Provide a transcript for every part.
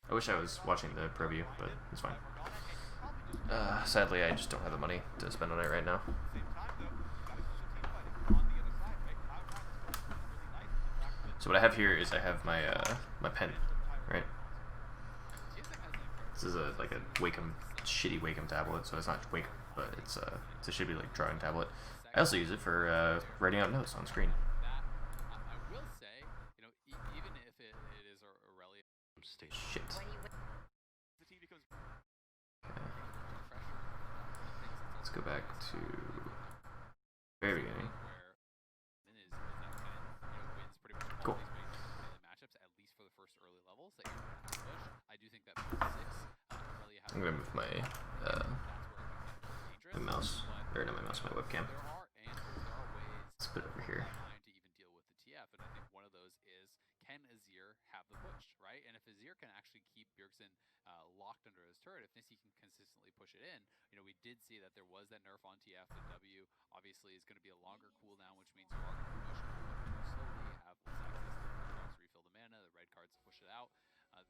I wish I was watching the preview, but it's fine. Sadly, I just don't have the money to spend on it right now. So what I have here is I have my my pen, right? This is like a Wacom, shitty Wacom tablet, so it's not Wacom, but it's a shitty like drawing tablet. I also use it for writing out notes on screen. Shit. Okay. Let's go back to very beginning. Cool. I'm gonna move my mouse, or not my mouse, my webcam. Let's put it over here. Locked under his turret, if Nissi can consistently push it in, we did see that there was that nerf on TF, and W obviously is going to be a longer cooldown, which means you are going to push slowly, have less access to the cards to refill the mana, the red cards to push it out.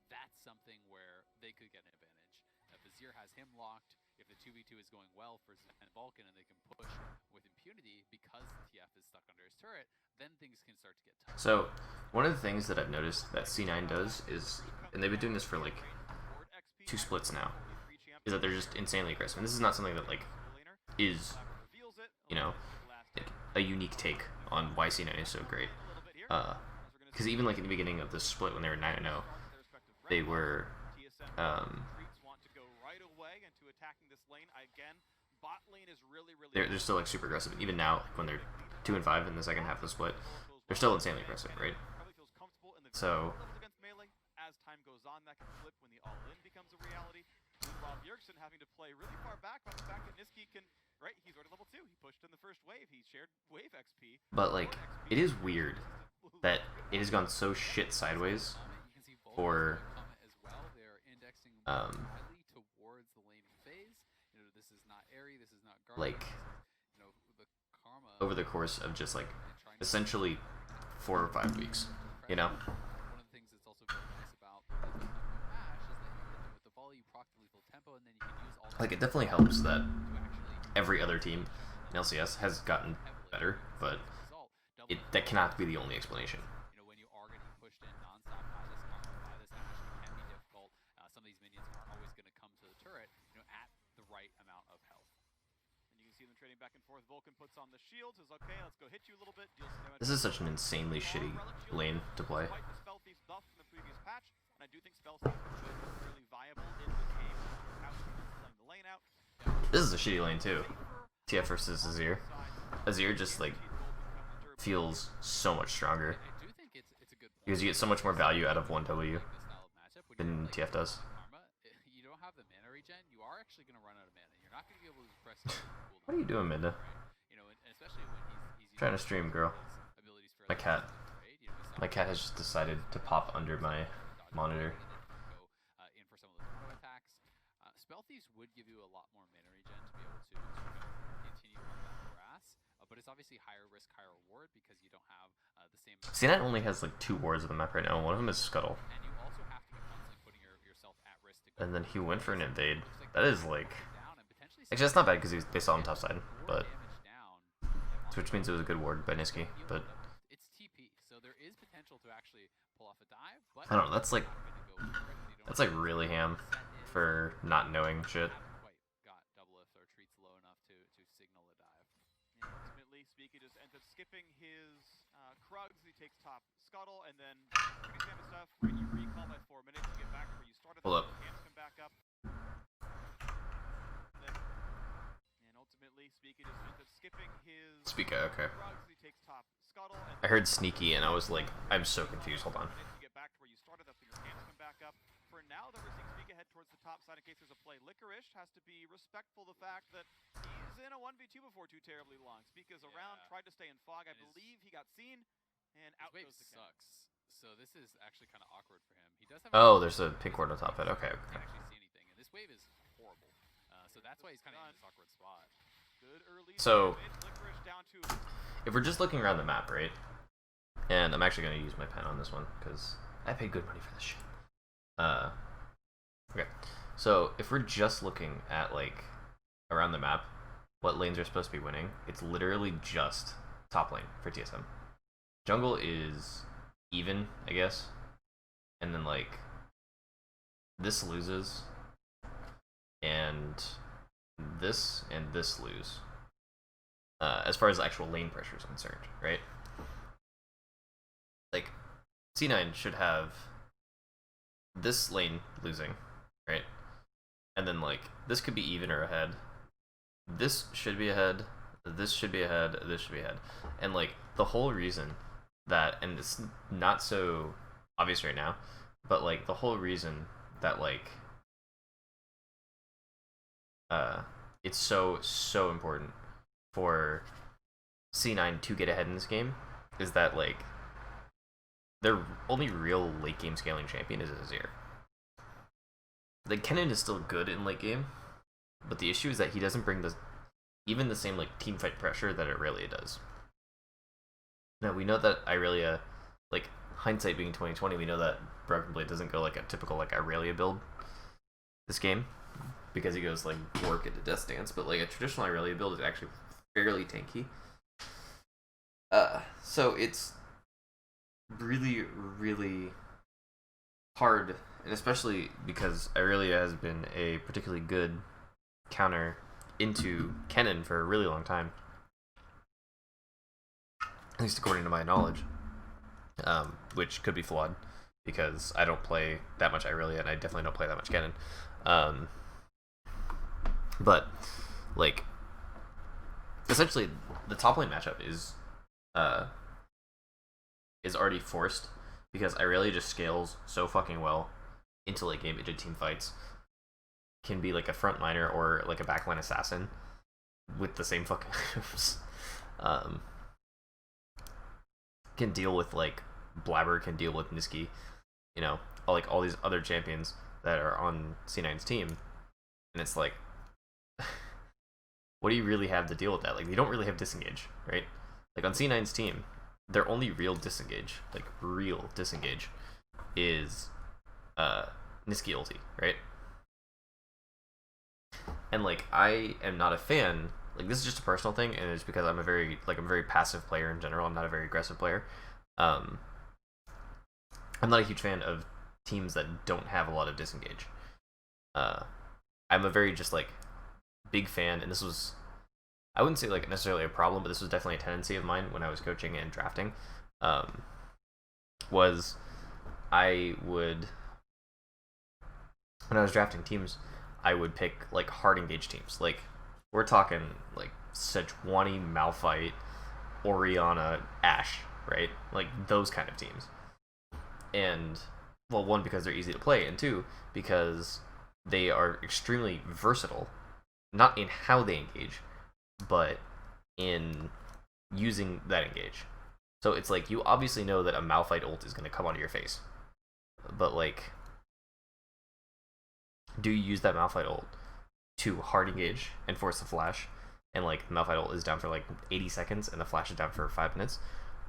That's something where they could get an advantage. If Azir has him locked, if the 2v2 is going well for Zen and Vulcan and they can push with impunity because TF is stuck under his turret, then things can start to get tough. So, one of the things that I've noticed that C9 does is, and they've been doing this for like 2 splits now, is that they're just insanely aggressive. And this is not something that like is, like a unique take on why C9 is so great. Because even like in the beginning of the split when they were 9-0, they were they're still like super aggressive. Even now, like, when they're 2-5 in the second half of the split, they're still insanely aggressive, right? So as time goes on, that can flip when the all-in becomes a reality. Meanwhile, Bjergsen having to play really far back by the fact that Niski can, right, he's already level 2. He pushed in the first wave. He shared wave XP. But, like, it is weird that it has gone so shit sideways for, like, over the course of just, like, essentially 4 or 5 weeks, you know? Like, it definitely helps that every other team in LCS has gotten better, but that cannot be the only explanation. This is such an insanely shitty lane to play. This is a shitty lane too. TF versus Azir. Azir just like feels so much stronger because you get so much more value out of 1W than TF does. What are you doing, Minda? Trying to stream, girl. My cat has just decided to pop under my monitor. Would give you a lot more mana regen to be able to continue on that harass, but it's obviously higher risk, higher reward because you don't have the same. C9 only has like 2 wards of the map right now. One of them is Scuttle. And you also have to be constantly putting yourself at risk. And then he went for an invade. That is like, actually that's not bad because they saw him top side, but which means it was a good ward by Niski. But it's TP, so there is potential to actually pull off a dive. But I don't know. That's like really ham for not knowing shit. Got double if or treats low enough to signal a dive. Ultimately, Speaky just ends up skipping his Krugs. He takes top Scuttle, and then pretty same stuff. Right, you recall by 4 minutes, you get back to where you started. Hold up. Camps come back up. And ultimately, Speaky just ends up skipping his okay. Krugs. He takes top Scuttle. I heard sneaky, and I was like, I'm so confused. Hold on. You get back to where you started. That's when your camps come back up. For now, though, we're seeing Speaky head towards the top side in case there's a play. Licorice has to be respectful of the fact that he's in a 1v2 before too terribly long. Speaky's around, tried to stay in fog. I believe he got seen, and out goes the camp. Sucks. So this is actually kind of awkward for him. He does have. Oh, there's a pink ward on top of it. Okay. Can't actually see anything, and this wave is horrible. So that's why he's kind of in this awkward spot. Good early. So, Licorice down to if we're just looking around the map, right? And I'm actually going to use my pen on this one because I paid good money for this shit. Okay, so if we're just looking at like around the map, what lanes are supposed to be winning, it's literally just top lane for TSM. Jungle is even, I guess, and then like this loses, and this lose. As far as actual lane pressure is concerned, right? Like C9 should have this lane losing, right? And then like this could be even or ahead. This should be ahead. This should be ahead. This should be ahead. And like the whole reason that, and it's not so obvious right now, but like the whole reason that like it's so important for C9 to get ahead in this game is that like their only real late game scaling champion is Azir. Like Kennen is still good in late game, but the issue is that he doesn't bring even the same like team fight pressure that Irelia does. Now we know that Irelia, like hindsight being 2020, we know that Broken Blade doesn't go like a typical like Irelia build this game because he goes like work into Death Dance, but like a traditional Irelia build is actually fairly tanky. So it's really hard, and especially because Irelia has been a particularly good counter into Kennen for a really long time, at least according to my knowledge, which could be flawed because I don't play that much Irelia and I definitely don't play that much Kennen. But like essentially the top lane matchup is already forced because Irelia just scales so fucking well into late game, into team fights. Can be like a frontliner or like a backline assassin with the same fucking moves. Can deal with like Blabber, can deal with Niski, you know, all these other champions that are on C9's team, and it's like, what do you really have to deal with that? Like, you don't really have disengage, right? Like on C9's team, their only real disengage, like real disengage, is Niski ulti, right? And like I am not a fan. Like this is just a personal thing, and it's because I'm a very passive player in general. I'm not a very aggressive player. I'm not a huge fan of teams that don't have a lot of disengage. I'm a very just like big fan, and this was, I wouldn't say like necessarily a problem, but this was definitely a tendency of mine when I was coaching and drafting. Was I would, when I was drafting teams, I would pick like hard engaged teams. Like we're talking like Sejuani, Malphite, Orianna, Ashe, right? Like those kind of teams. And well, one, because they're easy to play, and two, because they are extremely versatile, not in how they engage, but in using that engage. So it's like you obviously know that a Malphite ult is going to come onto your face, but like, do you use that Malphite ult to hard engage and force the flash, and like the Malphite ult is down for like 80 seconds and the flash is down for 5 minutes,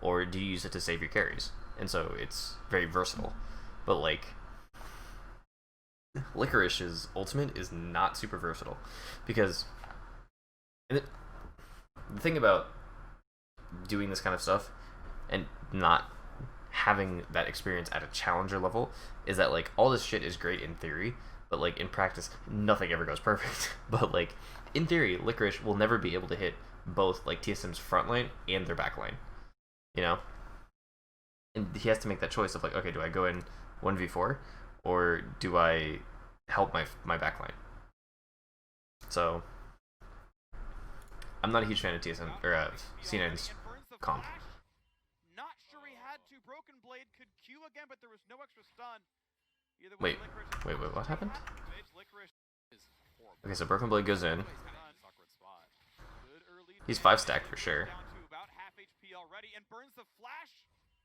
or do you use it to save your carries? And so it's very versatile. But like Licorish's ultimate is not super versatile because the thing about doing this kind of stuff and not having that experience at a challenger level is that like all this shit is great in theory, but like in practice nothing ever goes perfect. But like in theory, Licorice will never be able to hit both like TSM's front line and their back line, you know? And he has to make that choice of like, okay, do I go in 1v4 or do I help my back line? So I'm not a huge fan of TSM or C9's comp. Not sure he had to. Broken Blade could Q again, but there was no extra stun. Wait, what happened? Licorice is horrible. Okay, so Broken Blade goes in. He's kind of in an awkward spot. Good early He's damage. 5 stacked for sure. Down to about half HP already and burns the flash.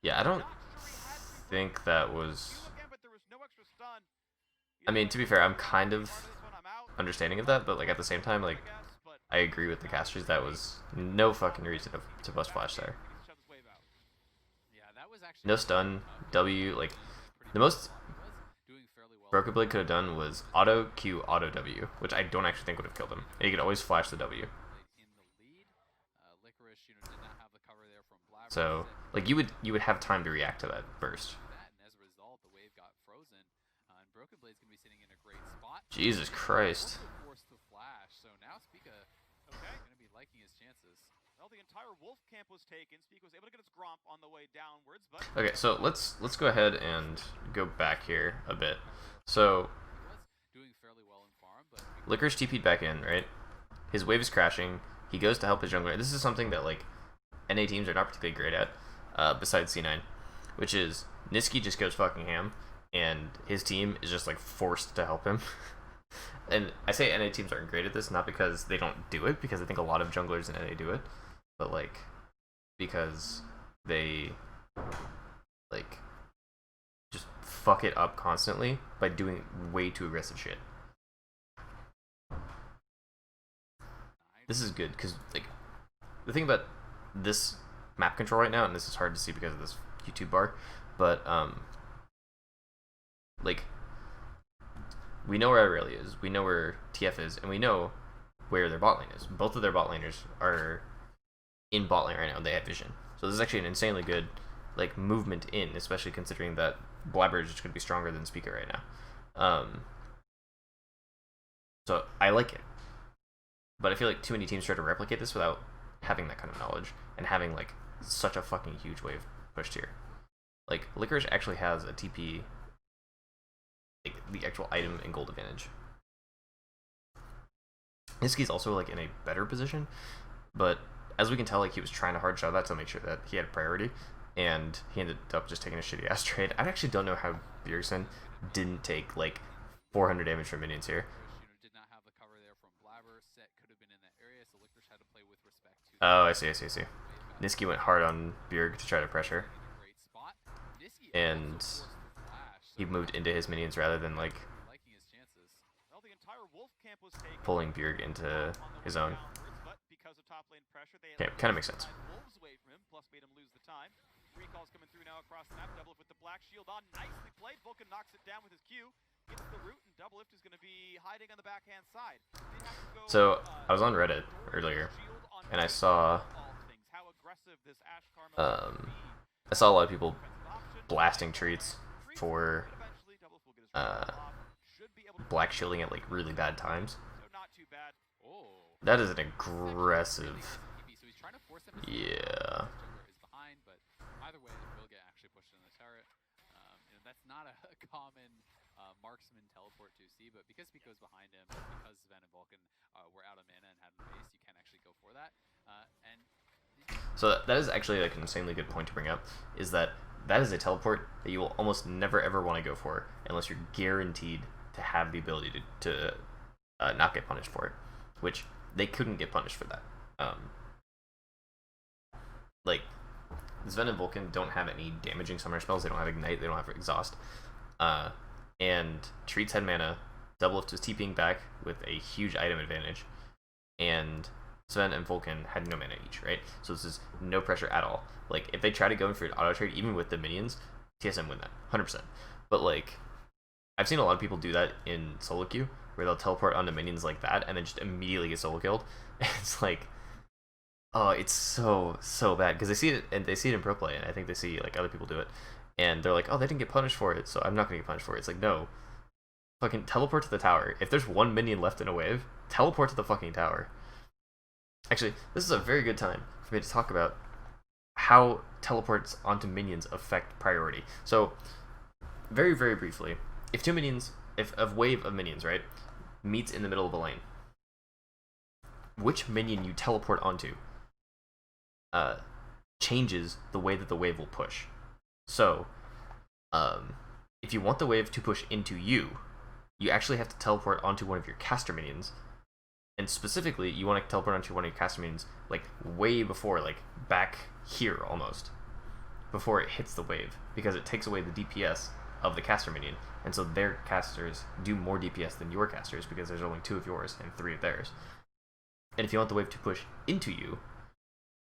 Yeah, I don't Not sure he had to. think that was. Q again, but there was no extra stun. I mean, to be fair, I'm kind of Part of this one, I'm out. understanding of that, but like at the same time, like I guess, but I agree with the casters. That was no fucking reason to bust flash there. he's shut his wave out. Yeah, that was actually No stun, W, like the most. he was doing fairly well Broken Blade could have done was auto Q, auto W, which I don't actually think would have killed him. And he could always flash the W. So, like, you would have time to react to that burst. Jesus Christ. The entire wolf camp was taken. Speak was able to get his Gromp on the way downwards, but Okay, so let's go ahead and go back here a bit. So Licorice TP'd back in, right? His wave is crashing. He goes to help his jungler. This is something that like NA teams are not particularly great at, besides C9, which is Niski just goes fucking ham, and his team is just like forced to help him. And I say NA teams aren't great at this, not because they don't do it, because I think a lot of junglers in NA do it, but like because they like just fuck it up constantly by doing way too aggressive shit. This is good because like the thing about this map control right now, and this is hard to see because of this YouTube bar, but like we know where Irelia is, we know where TF is, and we know where their bot lane is. Both of their bot laners are in bot lane right now, and they have vision. So this is actually an insanely good like movement in, especially considering that Blabber is just going to be stronger than Speaker right now. So I like it. But I feel like too many teams try to replicate this without having that kind of knowledge and having like such a fucking huge wave pushed here. Like Licorice actually has a TP, like the actual item and gold advantage. Niski's also like in a better position, but as we can tell, like he was trying to hard shot that to make sure that he had priority, and he ended up just taking a shitty ass trade. I actually don't know how Bjergsen didn't take like 400 damage from minions here. Oh, I see. Niski went hard on Bjerg to try to pressure, and he moved into his minions rather than like pulling Bjerg into his own. Okay, kind of makes sense. Recalls coming through now across the map. Double with the black shield on. Nicely played. Vulcan knocks it down with his Q. Gets the root, and Double Lift is going to be hiding on the backhand side. So I was on Reddit earlier, and I saw a lot of people blasting treats for black shielding at like really bad times. That is an aggressive. Yeah. That's not a common marksman teleport to see, but because Pico's behind him, because Sven and Vulcan were out of mana and had the base, you can actually go for that. So that is actually like an insanely good point to bring up, is that is a teleport that you will almost never ever want to go for unless you're guaranteed to have the ability to not get punished for it, which they couldn't get punished for that. Like Sven and Vulcan don't have any damaging summoner spells, they don't have Ignite, they don't have Exhaust, and Treats had mana, Double Lift was TPing back with a huge item advantage, and Sven and Vulcan had no mana each, right? So this is no pressure at all. Like, if they try to go in for an auto trade, even with the minions, TSM win that, 100%. But, like, I've seen a lot of people do that in solo queue, where they'll teleport onto minions like that, and then just immediately get solo killed. And it's like, oh, it's so bad, because they see it, and they see it in pro play, and I think they see, like, other people do it, and they're like, oh, they didn't get punished for it, so I'm not gonna get punished for it. It's like, no. Fucking teleport to the tower. If there's one minion left in a wave, teleport to the fucking tower. Actually, this is a very good time for me to talk about how teleports onto minions affect priority. So, very, very briefly, if a wave of minions, right, meets in the middle of a lane, which minion you teleport onto changes the way that the wave will push. So, if you want the wave to push into you, you actually have to teleport onto one of your caster minions. And specifically, you want to teleport onto one of your caster minions, like, way before, like, back here, almost. Before it hits the wave. Because it takes away the DPS of the caster minion. And so their casters do more DPS than your casters, because there's only 2 of yours and 3 of theirs. And if you want the wave to push into you,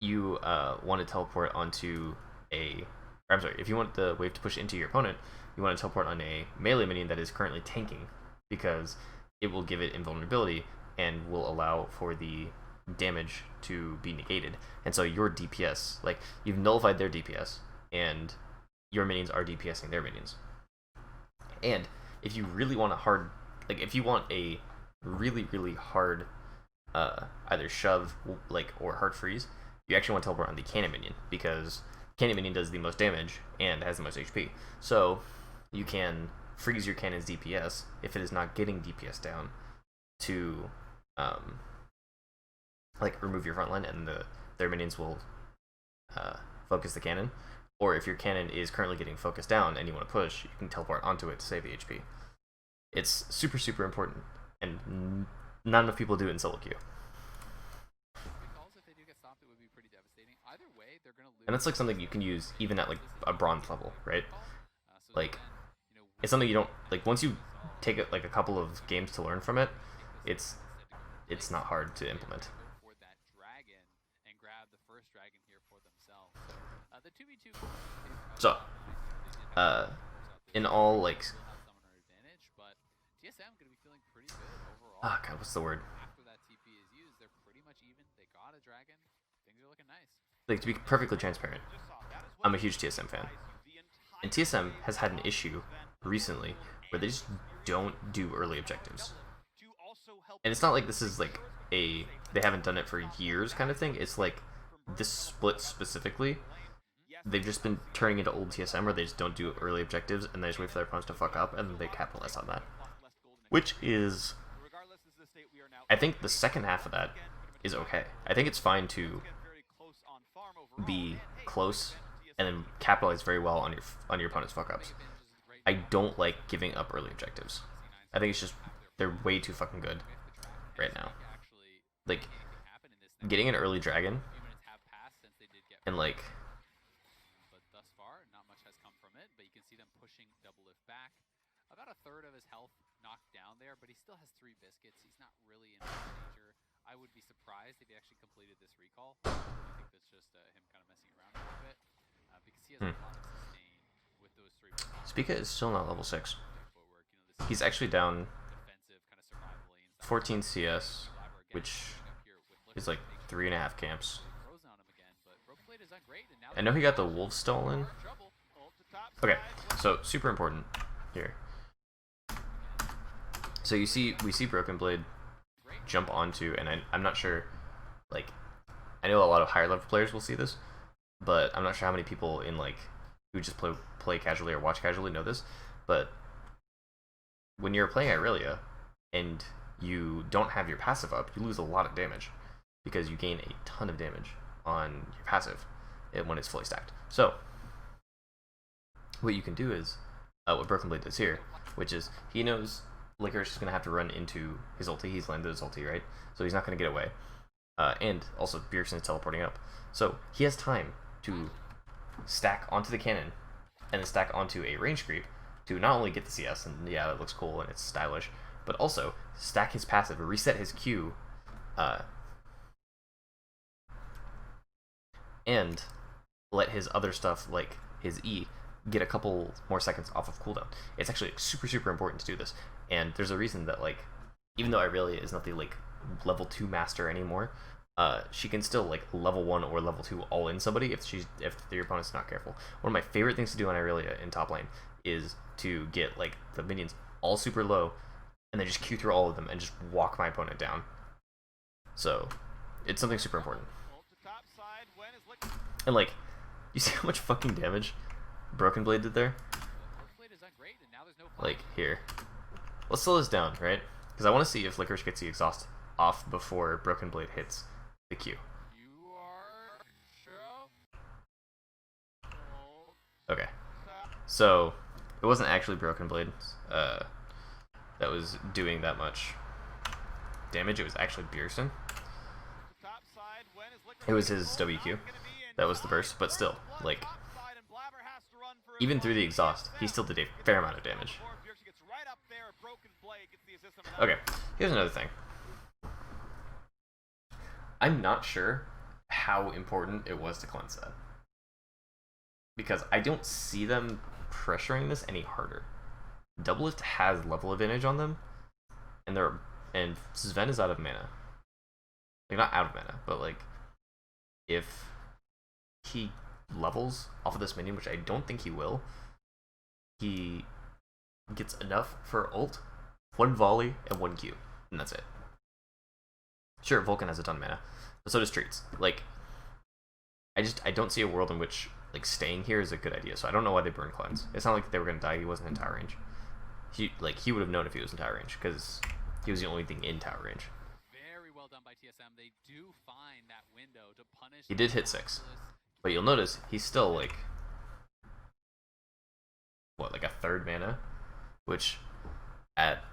you want to teleport onto a I'm sorry, if you want the wave to push into your opponent, you want to teleport on a melee minion that is currently tanking, because it will give it invulnerability and will allow for the damage to be negated. And so your DPS, like, you've nullified their DPS, and your minions are DPSing their minions. And if you really want a hard, like, if you want a really, really hard either shove, like, or hard freeze, you actually want to teleport on the cannon minion, because cannon minion does the most damage and has the most HP. So you can freeze your cannon's DPS if it is not getting DPS down to like remove your front line, and their minions will focus the cannon. Or if your cannon is currently getting focused down and you want to push, you can teleport onto it to save the HP. It's super, super important, and not enough people do it in solo queue. And that's like something you can use even at like a bronze level, right? Like, it's something you don't, like, once you take it like a couple of games to learn from it, it's not hard to implement. So, in all, like, ah, God, what's the word? Like, to be perfectly transparent, I'm a huge TSM fan, and TSM has had an issue recently where they just don't do early objectives. And it's not like this is like they haven't done it for years kind of thing. It's like this split specifically, they've just been turning into old TSM where they just don't do early objectives and they just wait for their opponents to fuck up and then they capitalize on that. Which is, I think the second half of that is okay. I think it's fine to be close and then capitalize very well on your opponent's fuck ups. I don't like giving up early objectives. I think it's just they're way too fucking good right now. Like, getting an early dragon and like about a third of his health knocked down there, but he still has 3 biscuits. He's not really in danger. I would be surprised if he actually completed this recall. I think that's just him kind of messing around a little bit because he has a lot of sustain with those 3 biscuits. Spica is still not level 6. He's actually down 14 CS, which is like 3.5 camps. I know he got the wolf stolen. Okay, so super important here. So we see Broken Blade jump onto, and I'm not sure, like, I know a lot of higher level players will see this, but I'm not sure how many people in like who just play casually or watch casually know this. But when you're playing Irelia and you don't have your passive up, you lose a lot of damage because you gain a ton of damage on your passive when it's fully stacked. So what you can do is what Broken Blade does here, which is he knows Licorice is going to have to run into his ulti. He's landed his ulti, right? So he's not going to get away. And also Bjergsen is teleporting up. So he has time to stack onto the cannon and then stack onto a range creep to not only get the CS, and yeah, that looks cool and it's stylish, but also stack his passive, reset his Q, and let his other stuff, like his E, get a couple more seconds off of cooldown. It's actually super, super important to do this, and there's a reason that, like, even though Irelia is not the, like, level 2 master anymore, she can still, like, level 1 or level 2 all in somebody if your opponent's not careful. One of my favorite things to do on Irelia in top lane is to get, like, the minions all super low and then just Q through all of them and just walk my opponent down. So it's something super important. And, like, you see how much fucking damage Broken Blade did there? Like, here. Let's slow this down, right? Because I want to see if Licorice gets the exhaust off before Broken Blade hits the Q. Okay. So, it wasn't actually Broken Blade that was doing that much damage. It was actually Bjergsen. It was his WQ. That was the burst, but still, like, even through the exhaust, he still did a fair amount of damage. Okay, here's another thing. I'm not sure how important it was to cleanse that. because I don't see them pressuring this any harder. Doublelift has level advantage on them, and Sven is out of mana. Like, not out of mana, but like if he levels off of this minion, which I don't think he will, he gets enough for ult, 1 volley, and 1 Q, and that's it. Sure, Vulcan has a ton of mana, but so does Treats. Like, I don't see a world in which like staying here is a good idea. So I don't know why they burn Cleanse. It's not like they were gonna die. He wasn't in tower range. He would have known if he was in tower range because he was the only thing in tower range. Very well done by TSM. They do find that window to punish. He did hit 6, but you'll notice he's still like what, like a third mana, which at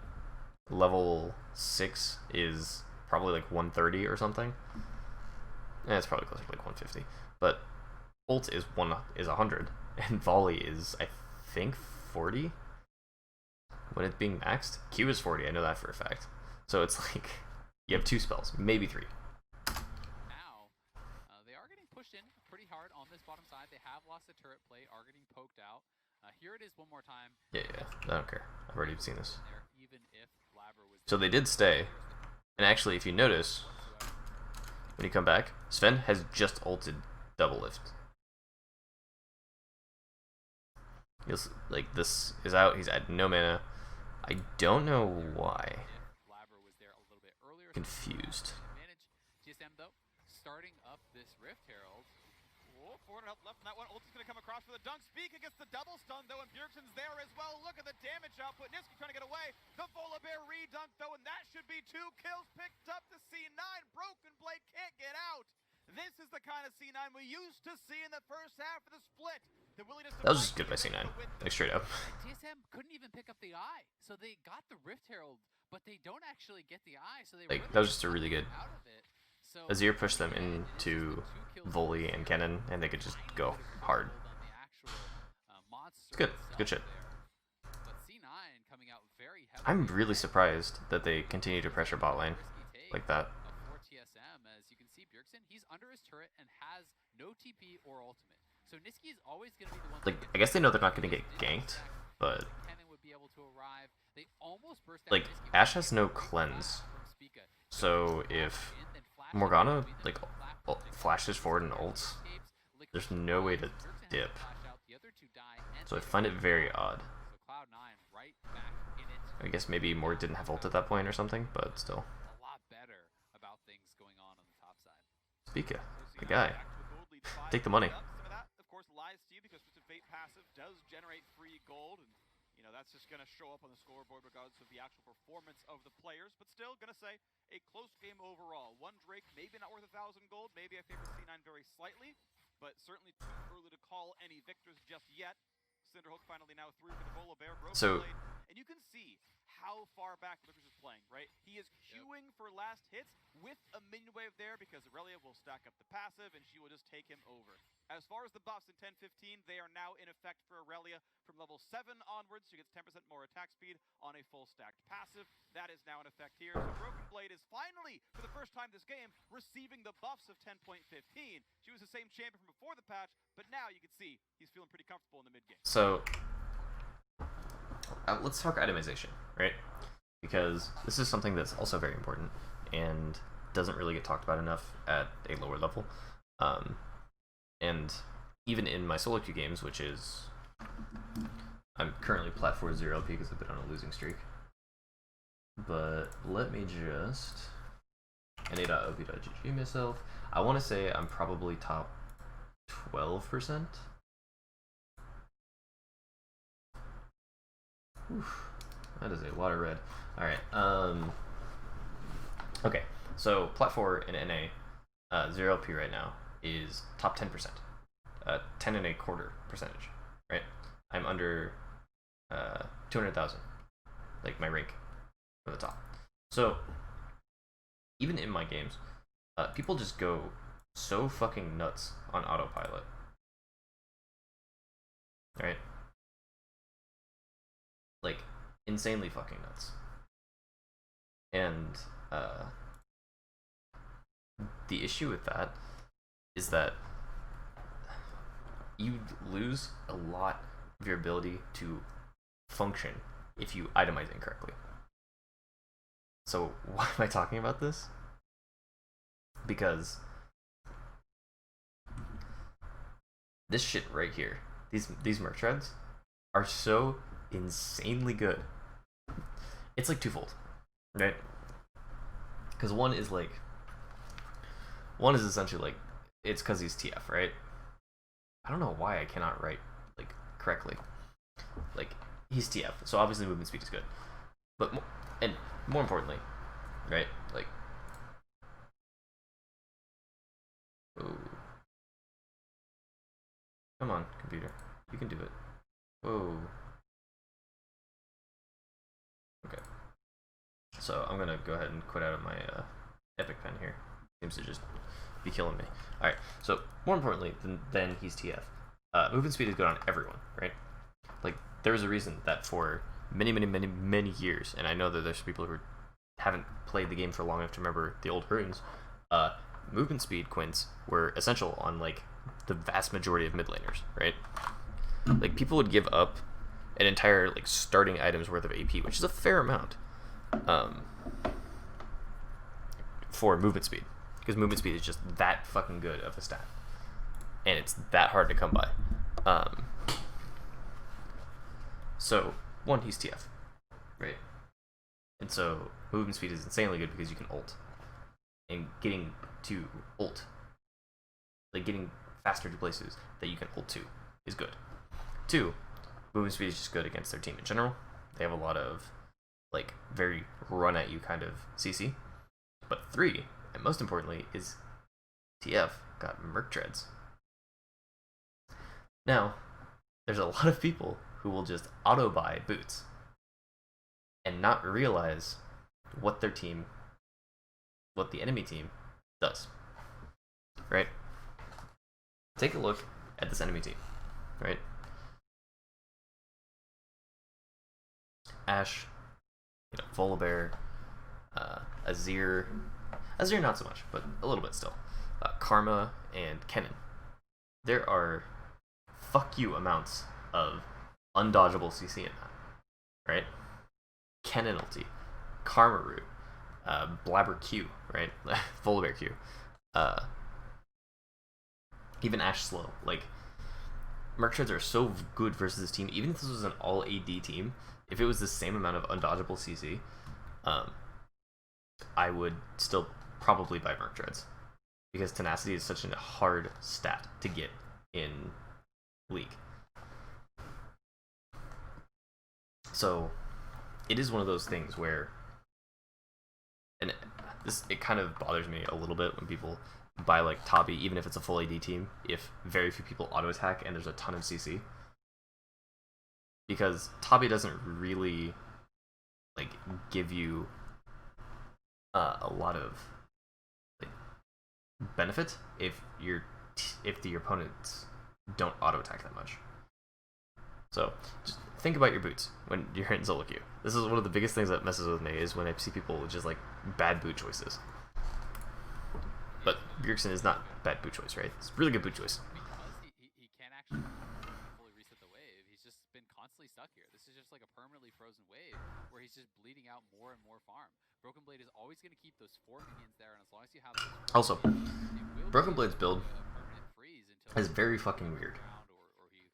level 6 is probably like 130 or something. It's probably closer to like 150. But ult is 100, and volley is I think 40 when it's being maxed. Q is 40. I know that for a fact. So it's like you have 2 spells, maybe 3. Now they are getting pushed in pretty hard on this bottom side. They have lost the turret plate, are getting poked out. Here it is one more time. Yeah, I don't care. I've already seen this. Even if Labra was so they did stay, and actually, if you notice, when you come back, Sven has just ulted Doublelift. Like, this is out. He's at no mana. I don't know why. Confused. TSM though, starting up this Rift Herald. 400 health left from that one. Ult is going to come across for the dunk. Speak against the double stun, though, and Bjergsen's there as well. Look at the damage output. Niski trying to get away. The Volibear redunk, though, and that should be 2 kills picked up to C9. Broken Blade can't get out. This is the kind of C9 we used to see in the first half of the split. The willingness to that was just good by C9, like straight up. TSM couldn't even pick up the eye, so they got the Rift Herald, but they don't actually get the eye. So they like really that was just a really good. out of it. So Azir pushed them into volley and cannon, and they could just go hard. It's good. It's good shit. But C9 coming out very heavily. I'm really surprised that they continue to pressure bot lane like that. For TSM, as you can see, Bjergsen, he's under his turret and has no TP or ultimate. So Niski is always going to be the one. Like, I guess they know they're not going to get ganked, but Cannon would be able to arrive. They almost burst out like Niski Ashe has no cleanse, so if Morgana like flashes forward and ults, there's no way to dip. So I find it very odd. I guess maybe Mord didn't have ult at that point or something, but still. A lot better about things going on the top side. Speaker, the guy. Take the money. Some of that, of course, lies to you because Twisted Fate passive does generate free gold, and you know that's just going to show up on the scoreboard regardless of the actual performance of the players. But still, going to say a close game overall. One Drake maybe not worth 1,000 gold. Maybe I favor C9 very slightly, but certainly too early to call any victors just yet. Cinderhulk finally now through for the Volibear. So, and you can see how far back Lucas is playing, right? He is queuing for last hits with a minion wave there because Aurelia will stack up the passive and she will just take him over. As far as the buffs in 10-15, they are now in effect for Aurelia from level 7 onwards. She gets 10% more attack speed on a full stacked passive. That is now in effect here. So Broken Blade is finally, for the first time this game, receiving the buffs of 10.15. She was the same champion from before the patch, but now you can see he's feeling pretty comfortable in the mid game. So let's talk itemization, right? Because this is something that's also very important and doesn't really get talked about enough at a lower level. And even in my solo queue games, which is, I'm currently plat 4-0 LP because I've been on a losing streak. But let me just na.op.gg myself. I want to say I'm probably top 12%. Oof, that is a lot of red. Alright, okay, so plat 4 in NA, 0 LP right now is top 10%. 10.25%, right? I'm under 200,000, like my rank for the top. So even in my games, people just go so fucking nuts on autopilot, right? Like insanely fucking nuts. And the issue with that is that you lose a lot of your ability to function if you itemize incorrectly. So why am I talking about this? Because this shit right here, these merc treads are so insanely good. It's like twofold, right? Because one is essentially like, it's because he's TF, right? I don't know why I cannot write like correctly. Like, he's TF, so obviously movement speed is good, but more importantly, right? Like, oh, come on, computer, you can do it. Whoa. Okay. So I'm gonna go ahead and quit out of my epic pen here. Seems to just be killing me. All right. So more importantly than he's TF, movement speed is good on everyone, right? Like, there's a reason that for many years, and I know that there's people who haven't played the game for long enough to remember the old runes, movement speed quints were essential on like the vast majority of mid laners, right? Like, people would give up an entire like starting item's worth of AP, which is a fair amount, for movement speed, because movement speed is just that fucking good of a stat, and it's that hard to come by. So one, he's TF, right? And so movement speed is insanely good because you can ult, and getting to ult, like getting faster to places that you can ult to, is good. Two, movement speed is just good against their team in general. They have a lot of like very run at you kind of CC. But three, and most importantly, is TF got merc treads. Now, there's a lot of people who will just auto buy boots and not realize what the enemy team does, right? Take a look at this enemy team, right? Ashe, Volibear, Azir not so much, but a little bit still. Karma and Kennen. There are fuck you amounts of undodgeable CC in that, right? Kennen ulti, Karma root, Blabber Q, right? Volibear Q, even Ashe slow. Like, merc treads are so good versus this team. Even if this was an all AD team, if it was the same amount of undodgeable CC, I would still probably buy merc treads, because tenacity is such a hard stat to get in League. So it is one of those things where, and it kind of bothers me a little bit when people buy like Tabi, even if it's a full AD team, if very few people auto attack and there's a ton of CC, because Tabi doesn't really like give you a lot of like benefit if the opponents don't auto attack that much. So just think about your boots when you're hitting solo queue. This is one of the biggest things that messes with me, is when I see people with just like bad boot choices. But Bjergsen is not bad boot choice, right? It's a really good boot choice. Because he can't actually fully reset the wave, he's just been constantly stuck here. This is just like a permanently frozen wave where he's just bleeding out more and more farm. Broken Blade is always going to keep those 4 minions there, and as long as you have those Also, Broken Blade's build is very fucking weird.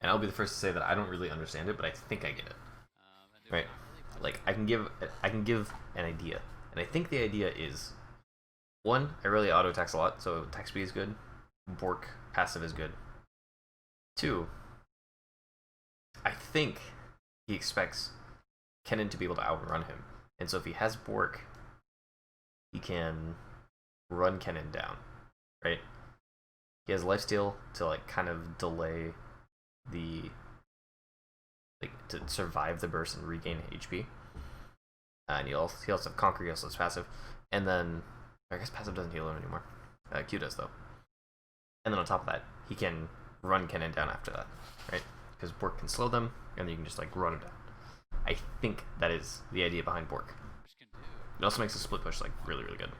And I'll be the first to say that I don't really understand it, but I think I get it. Right? Like, I can give an idea. And I think the idea is, one, I really auto attacks a lot, so attack speed is good. Bork passive is good. Two, I think he expects Kennen to be able to outrun him. And so if he has Bork, he can run Kennen down, right? He has lifesteal to like kind of delay the, like, to survive the burst and regain HP. And he also has Conquer, he also has passive. And then, I guess passive doesn't heal him anymore. Q does though. And then on top of that, he can run Kennen down after that, right? Because Bork can slow them, and then you can just like run him down. I think that is the idea behind Bork. It also makes a split push like really good. And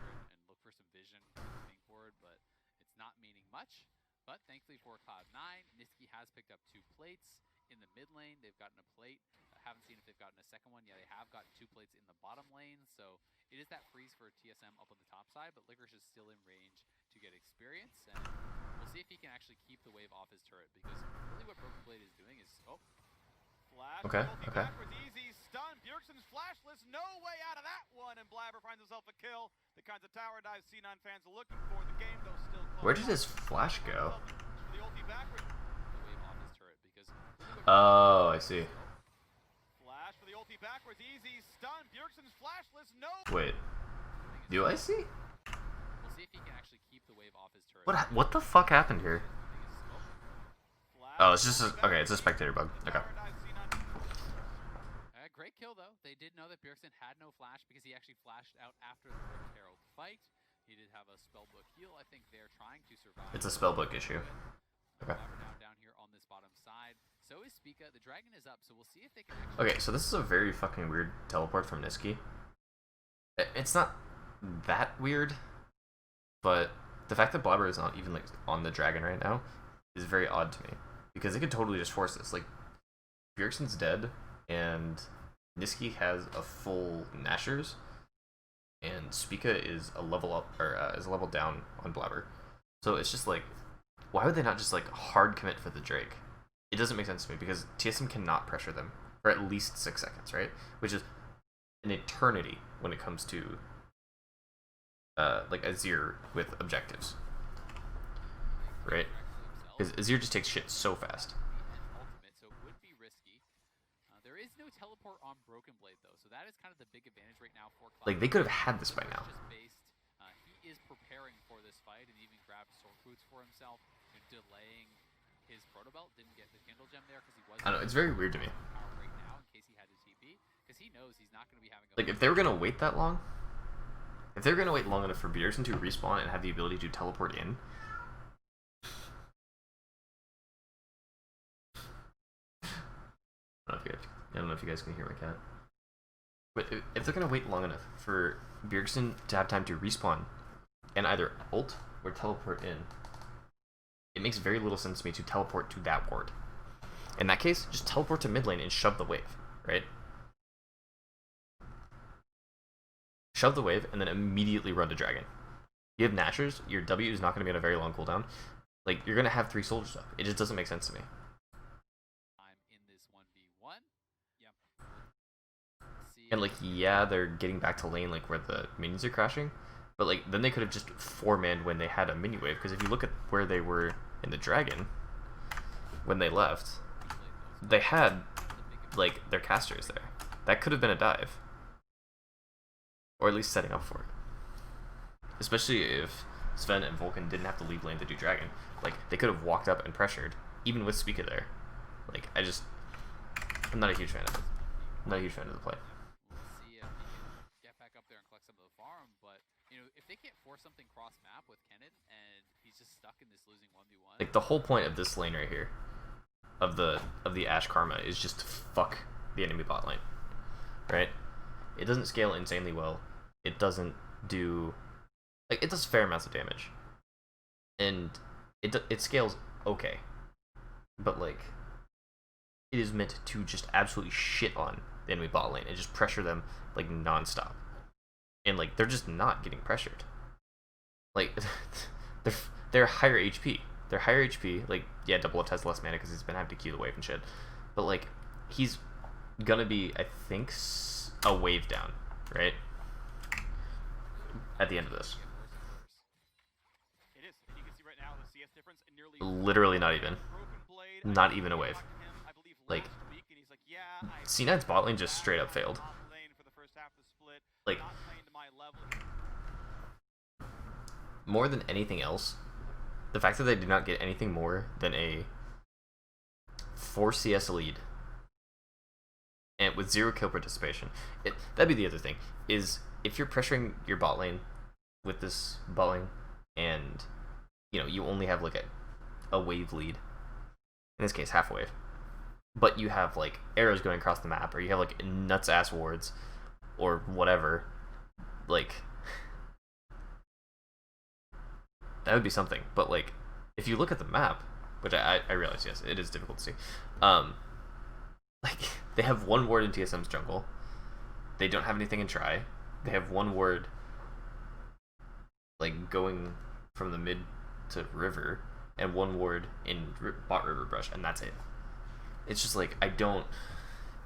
look for some vision moving forward, but it's not meaning much. But thankfully for Cloud9, Niski has picked mid lane. They've gotten a plate. I haven't seen if they've gotten a second one. Yeah, they have gotten 2 plates in the bottom lane. So it is that freeze for TSM up on the top side, but Licorice is still in range to get experience. And we'll see if he can actually keep the wave off his turret, because really what Broken Blade is doing is, Flash, Okay, ulti okay. backwards, easy stun. Bjergsen's flashless, no way out of that one, and Blabber finds himself a kill. The kinds of tower dives C9 fans are looking for. The game, though, still close. Where did his flash go? The ulti backwards. the wave off his turret, because really what Oh, I see. Flash for the ulti backwards, easy stun. Bjergsen's flashless, no. Wait, do I see? we'll see if he can actually keep the wave off his turret. What the fuck happened here? Flash, Oh, it's just okay. It's a spectator bug. Okay. tower dives C9. Great kill, though. They did know that Bjergsen had no flash because he actually flashed out after the Rift Herald fight. He did have a spellbook heal. I think they're trying to survive. It's a spellbook issue. Okay. Down here on this bottom side. So is Spica. The dragon is up, so we'll see if they can actually... Okay, so this is a very fucking weird teleport from Niski. It's not that weird, but the fact that Blabber is not even like on the dragon right now is very odd to me, because they could totally just force this. Like, Bjergsen's dead, and Niski has a full Nashers, and Spica is a level up, or is a level down on Blabber. So it's just like, why would they not just like hard commit for the Drake? It doesn't make sense to me, because TSM cannot pressure them for at least 6 seconds, right? Which is an eternity when it comes to like Azir with objectives, right? Because Azir just takes shit so fast. Ultimate, so it would be risky. There is no teleport on Broken Blade, though, so that is kind of the big advantage right now for Cloud. Like, they could have had this by now. Just based, he is preparing for this fight and even grabbed sword boots for himself, delaying his proto belt. Didn't get the Kindle gem there because he was. I don't know. It's very weird to me. Right now, in case he had to TP, because he knows he's not going to be having. Like, if they were gonna wait that long, if they were gonna wait long enough for Bjergsen to respawn and have the ability to teleport in, I don't know if you guys can hear my cat. But if they're gonna wait long enough for Bjergsen to have time to respawn and either ult or teleport in, it makes very little sense to me to teleport to that ward. In that case, just teleport to mid lane and shove the wave, right? Shove the wave and then immediately run to dragon. You have Nashers, your W is not going to be on a very long cooldown. Like, you're going to have 3 soldiers up. It just doesn't make sense to me. I'm in this 1v1. Yep. And like, yeah, they're getting back to lane like where the minions are crashing, but like then they could have just 4-manned when they had a mini wave, because if you look at where they were in the dragon when they left, they had like their casters there. That could have been a dive, or at least setting up for it. Especially if Sven and Vulcan didn't have to leave lane to do dragon. Like, they could have walked up and pressured, even with Spica there. Like, I'm not a huge fan of it. I'm not a huge fan of the play. We'll see if he can get back up there and collect some of the farm, but you know, if they can't force something cross map with Kennen and he's just stuck in this losing 1v1. Like, the whole point of this lane right here, of the Ashe Karma, is just to fuck the enemy bot lane, right? It doesn't scale insanely well. It doesn't do, like, it does fair amounts of damage, and it scales okay, but like, it is meant to just absolutely shit on the enemy bot lane and just pressure them like non-stop, and like they're just not getting pressured. Like, they're higher HP. They're higher HP. Like, yeah, Double Lift has less mana because he's been having to queue the wave and shit, but like, he's gonna be, I think, a wave down, right? At the end of this. It is. You can see right now the CS difference in nearly Literally not even. Broken Blade. Not even a wave. I believe Like, last week, and he's like, yeah, I C9's bot lane just straight up failed. bot lane for the first half of the split, Like, not playing to my level. more than anything else, the fact that they did not get anything more than a 4 CS lead, and with 0 kill participation, that'd be the other thing, is if you're pressuring your bot lane with this bot lane, and you know, you only have like a wave lead, in this case half wave, but you have like arrows going across the map, or you have like nuts ass wards or whatever, like, that would be something. But like, if you look at the map, which I realize, yes, it is difficult to see, Like, they have one ward in TSM's jungle. They don't have anything in Try. They have one ward, like, going from the mid to river, and one ward in bot river brush, and that's it. It's just like, I don't...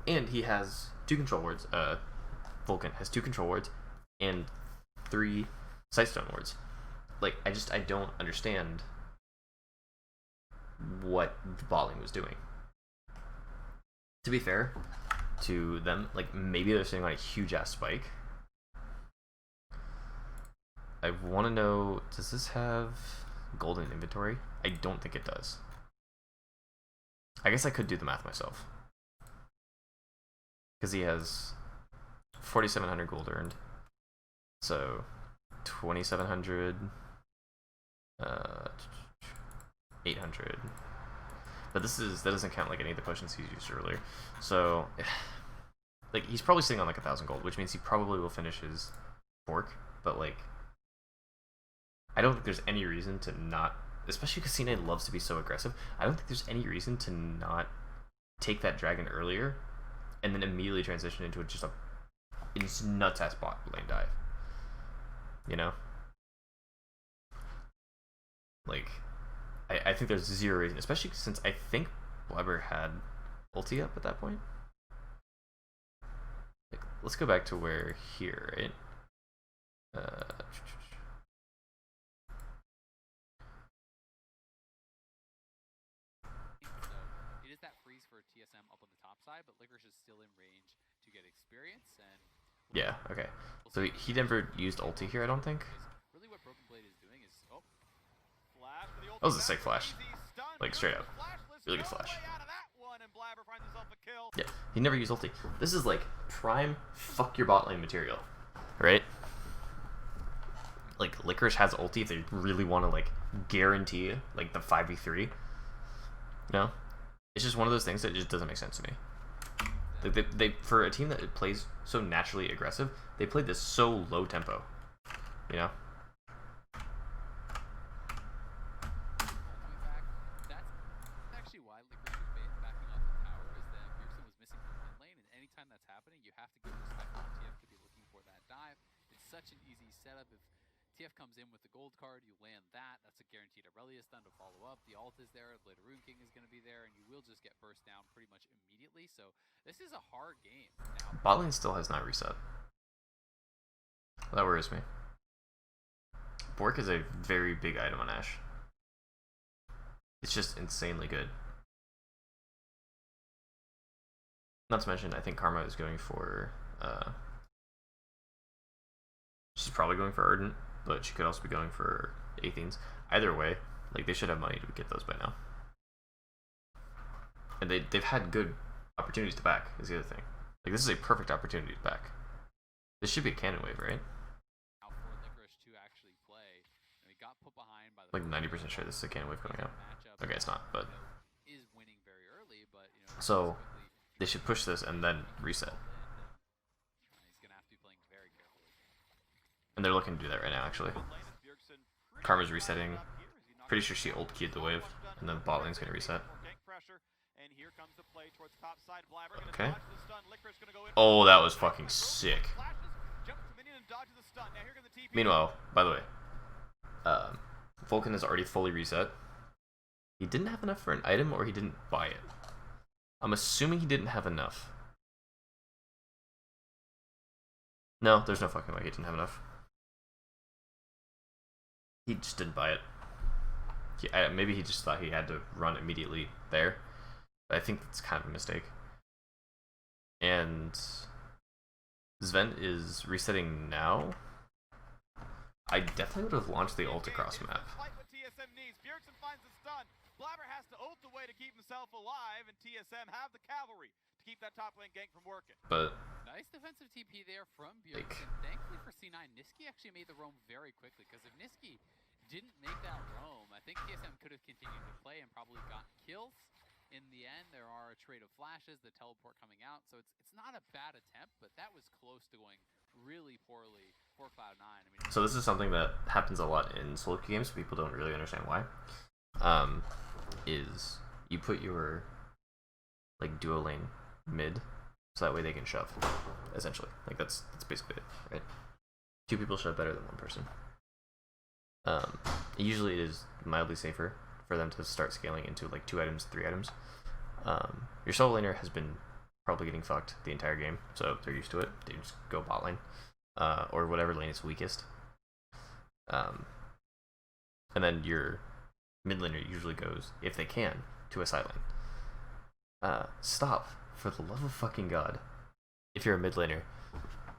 And he has 2 control wards. Vulcan has 2 control wards and 3 Sightstone wards. Like, I don't understand what the bot lane was doing. To be fair to them, like, maybe they're sitting on a huge ass spike. I want to know, does this have golden inventory? I don't think it does. I guess I could do the math myself. Because he has 4,700 gold earned. So 2,700, 800. But that doesn't count like any of the potions he's used earlier. So, like, he's probably sitting on like 1,000 gold, which means he probably will finish his fork. But like, I don't think there's any reason to not, especially because C9 loves to be so aggressive. I don't think there's any reason to not take that dragon earlier, and then immediately transition into just a nuts ass bot lane dive. You know, like. I think there's 0 reason, especially since I think Blabber had ulti up at that point. Like, let's go back to where here, right? So it is that freeze for TSM up on the top side, but Licorice is still in range to get experience. And yeah, okay. So he never used ulti here, I don't think. Really, what Broken Blade is doing is That was a sick flash. Like, straight up. Really good flash. Yeah, he never used ulti. This is like prime fuck your bot lane material, right? Like, Licorice has ulti if they really want to, like, guarantee, like, the 5v3. You know? It's just one of those things that just doesn't make sense to me. Like, they for a team that plays so naturally aggressive, they played this so low tempo. You know? Such an easy setup. If TF comes in with the gold card, you land that. That's a guaranteed Aurelius stun to follow up. The ult is there. Later Rune King is going to be there, and you will just get burst down pretty much immediately. So this is a hard game. Now, bot lane still has not reset. That worries me. Bork is a very big item on Ashe. It's just insanely good. Not to mention, I think Karma is going for... she's probably going for Ardent, but she could also be going for Athenes. Either way, like, they should have money to get those by now. And they've had good opportunities to back, is the other thing. Like, this is a perfect opportunity to back. This should be a cannon wave, right? for Licorice to actually play, he got put behind by the Like 90% sure this is a cannon wave coming out. Okay, it's not, but... is winning very early, but, so, they should push this and then reset. And they're looking to do that right now, actually. Karma's resetting. Pretty sure she ult keyed the wave, and then bot lane's gonna reset. Okay. Oh, that was fucking sick. Meanwhile, by the way, Vulcan is already fully reset. He didn't have enough for an item, or he didn't buy it. I'm assuming he didn't have enough. No, there's no fucking way he didn't have enough. He just didn't buy it. Maybe he just thought he had to run immediately there. But I think that's kind of a mistake. And Sven is resetting now. I definitely would have launched the ult across map. Blabber has to ult away to keep himself alive, and TSM have the cavalry to keep that top lane gank from working. But nice defensive TP there from Bjergsen. Thankfully for C9, Niski actually made the roam very quickly, because if Niski didn't make that roam, I think TSM could have continued to play and probably got kills. In the end, there are a trade of flashes, the teleport coming out, so it's not a bad attempt, but that was close to going really poorly for Cloud9. I mean, so this is something that happens a lot in solo queue games, people don't really understand why. Is you put your, like, duo lane mid, so that way they can shove. Essentially, like that's basically it, right? 2 people shove better than 1 person. Usually it is mildly safer for them to start scaling into like 2 items, 3 items. Your solo laner has been probably getting fucked the entire game, so they're used to it. They just go bot lane, or whatever lane is weakest. And then your mid laner usually goes, if they can, to a side lane. Stop, for the love of fucking god. If you're a mid laner,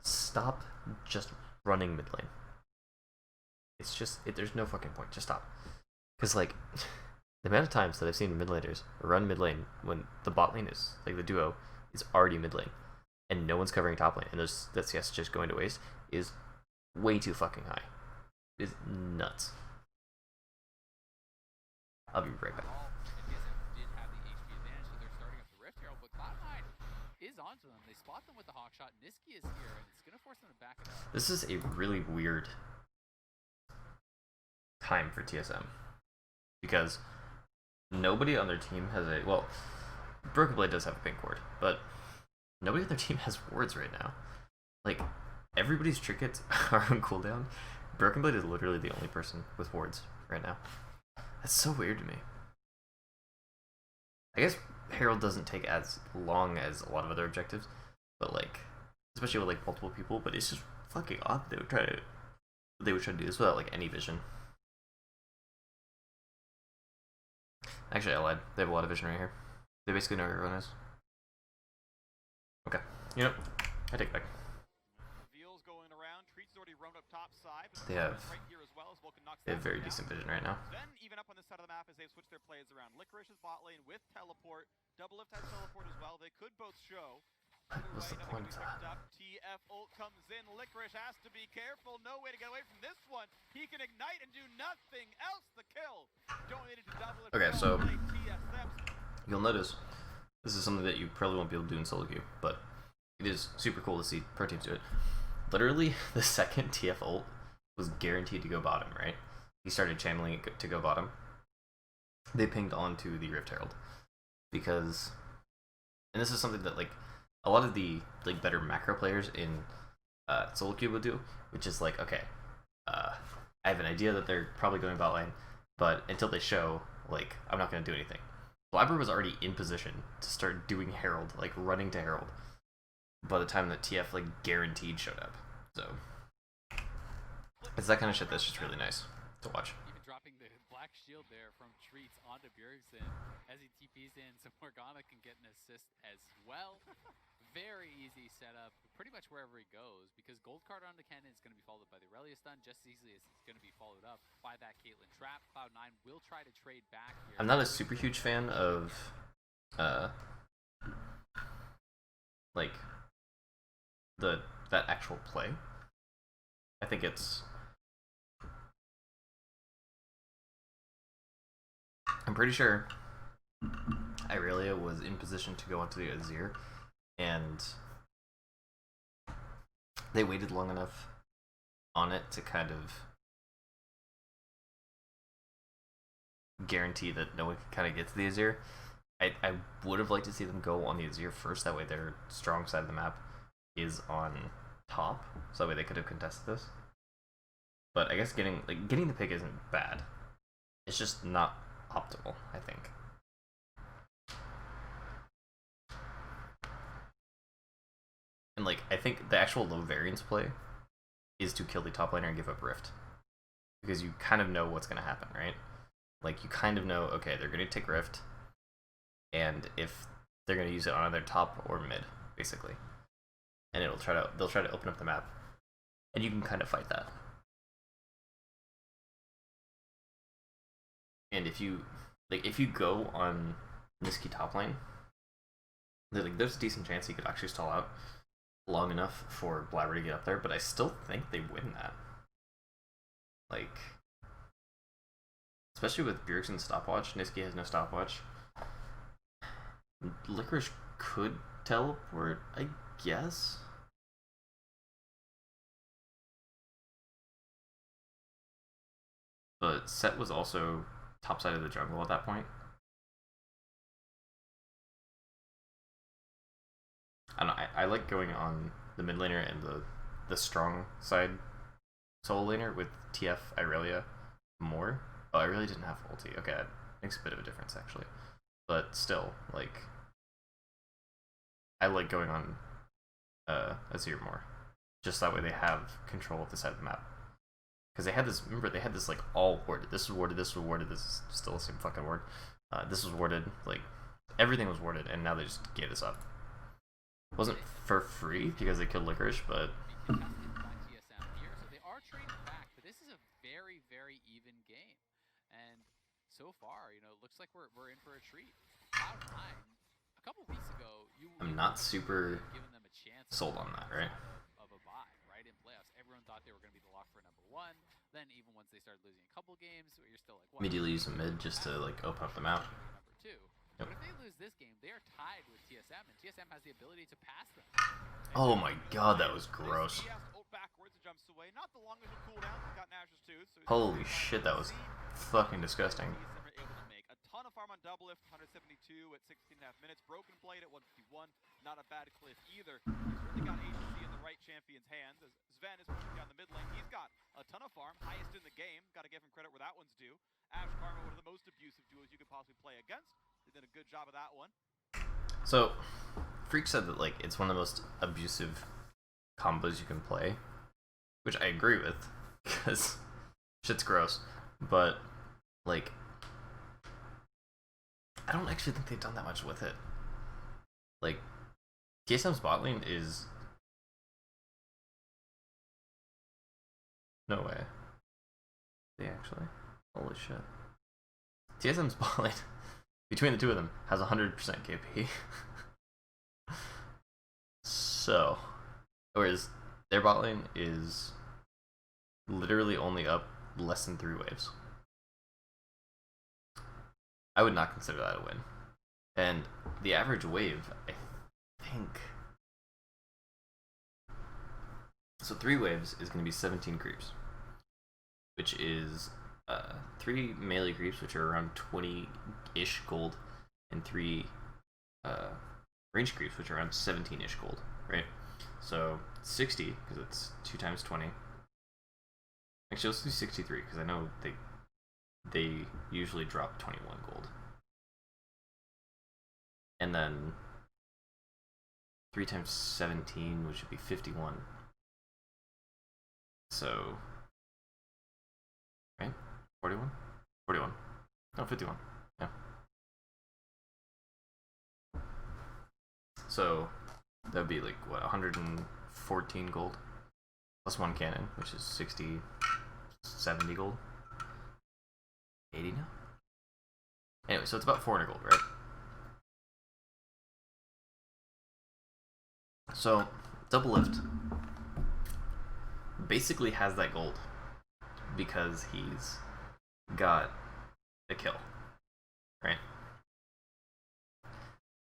stop just running mid lane. It's just, there's no fucking point, just stop. Because, like, the amount of times that I've seen mid laners run mid lane when the bot lane is, like, the duo is already mid lane, and no one's covering top lane, and that CS just going to waste, is way too fucking high. It is nuts. I'll be right back. And TSM did have the HP advantage, so they're starting up the Rift Herald, but Cloud9 is onto them. They spot them with the Hawk Shot. Niski is here, and it's going to force them to back it up. This is a really weird time for TSM, because nobody on their team has a, well, Broken Blade does have a pink ward, but nobody on their team has wards right now. Like, everybody's trinkets are on cooldown. Broken Blade is literally the only person with wards right now. That's so weird to me. I guess Herald doesn't take as long as a lot of other objectives, but like, especially with like multiple people, but it's just fucking odd they would try to do this without like any vision. Actually, I lied. They have a lot of vision right here. They basically know where everyone is. Okay. You know, I take it back. Reveals going around. Treats already roamed up top side. They have right here as well as Vulcan knocks They have that very down. decent vision right now. Then even up on this side of the map as they've switched their plays around. Licorish's bot lane with teleport. Double Lift has teleport as well. They could both show. What's the point of that? TF ult comes in. Licorice has to be careful. No way to get away from this one. He can ignite and do nothing else. The kill. Donated to Double Lift. Okay, so TSM. you'll notice this is something that you probably won't be able to do in solo queue, but it is super cool to see pro teams do it. Literally, the second TF ult was guaranteed to go bottom, right? He started channeling it to go bottom. They pinged onto the Rift Herald because, and this is something that like a lot of the like better macro players in solo queue would do, which is like, okay, I have an idea that they're probably going bot lane, but until they show, like, I'm not going to do anything. Blabber was already in position to start doing Herald, like running to Herald, by the time that TF like guaranteed showed up. So it's that kind of shit that's just really nice to watch. Even dropping the black shield there from Treats onto Bjergsen as he TPs in, so Morgana can get an assist as well. Very easy setup, pretty much wherever he goes, because Gold Card onto Cannon is going to be followed by the Aurelia stun just as easily as it's going to be followed up by that Caitlyn trap. Cloud9 will try to trade back here. I'm not a super huge fan of like that actual play. I think it's, I'm pretty sure Irelia was in position to go onto the Azir, and they waited long enough on it to kind of guarantee that no one can kind of get to the Azir. I would have liked to see them go on the Azir first, that way their strong side of the map is on top, so that way they could have contested this. But I guess getting the pick isn't bad. It's just not optimal, I think. And like, I think the actual low variance play is to kill the top laner and give up Rift, because you kind of know what's going to happen, right? Like, you kind of know, okay, they're going to take Rift, and if they're going to use it on either top or mid, basically, and they'll try to open up the map, and you can kind of fight that. And if you go on Niski top lane, there's a decent chance he could actually stall out long enough for Blabber to get up there, but I still think they win that. Like, especially with Bjergsen's stopwatch, Niski has no stopwatch. Licorice could teleport, I guess. But Set was also top side of the jungle at that point. I don't know, I like going on the mid laner and the strong side solo laner with TF Irelia more. Oh, I really didn't have ulti. Okay, that makes a bit of a difference actually. But still, like, I like going on Azir more. Just that way they have control of the side of the map. Because they had this, remember, they had this like all warded. This was warded, this was warded, this is still the same fucking ward. This was warded, like, everything was warded, and now they just gave this up. It wasn't for free because they killed Licorice, but TSM here, so they are trading back, but this is a very, very even game. And so far, you know, it looks like we're in for a treat. Cloud9, a couple weeks ago, I'm not super given them a chance sold on that, right? Of a bye, right? In playoffs, everyone thought they were going to be the lock for #1. Then even once they started losing a couple games, you're still like, what? Immediately use a mid just to like open up the map. #2. Yep. But if they lose this game, they are tied with TSM, and TSM has the ability to pass them. Oh my god, that was gross. Backwards and jumps away. Not the longest of cooldowns. He's got Nash's too. So Holy shit, that was fucking disgusting. TSM are able to make a ton of farm on double lift, 172 at 16.5 minutes. Broken blade at 151. Not a bad cliff either. He's really got agency in the right champion's hands. As Sven is pushing down the mid lane, he's got a ton of farm, highest in the game. Got to give him credit where that one's due. Ash Karma, one of the most abusive duos you could possibly play against. They did a good job of that one. So, Freak said that like it's one of the most abusive combos you can play, which I agree with, because shit's gross. But like, I don't actually think they've done that much with it. Like, TSM's bot lane is no way. They actually, holy shit. TSM's bot lane between the two of them has 100% KP. So, whereas their bot lane is literally only up less than 3 waves. I would not consider that a win. And the average wave, I think, so 3 waves is going to be 17 creeps, which is 3 melee creeps, which are around 20-ish gold, and 3 range creeps, which are around 17-ish gold, right? So 60, because it's 2 times 20. Actually, let's do 63, because I know they usually drop 21 gold. And then 3 times 17, which would be 51. So, right? 41? 41. No, 51. Yeah. So, that would be like, what, 114 gold? Plus 1 cannon, which is 60, 70 gold? 80 now? Anyway, so it's about 400 gold, right? So, Double Lift basically has that gold because he's got a kill, right?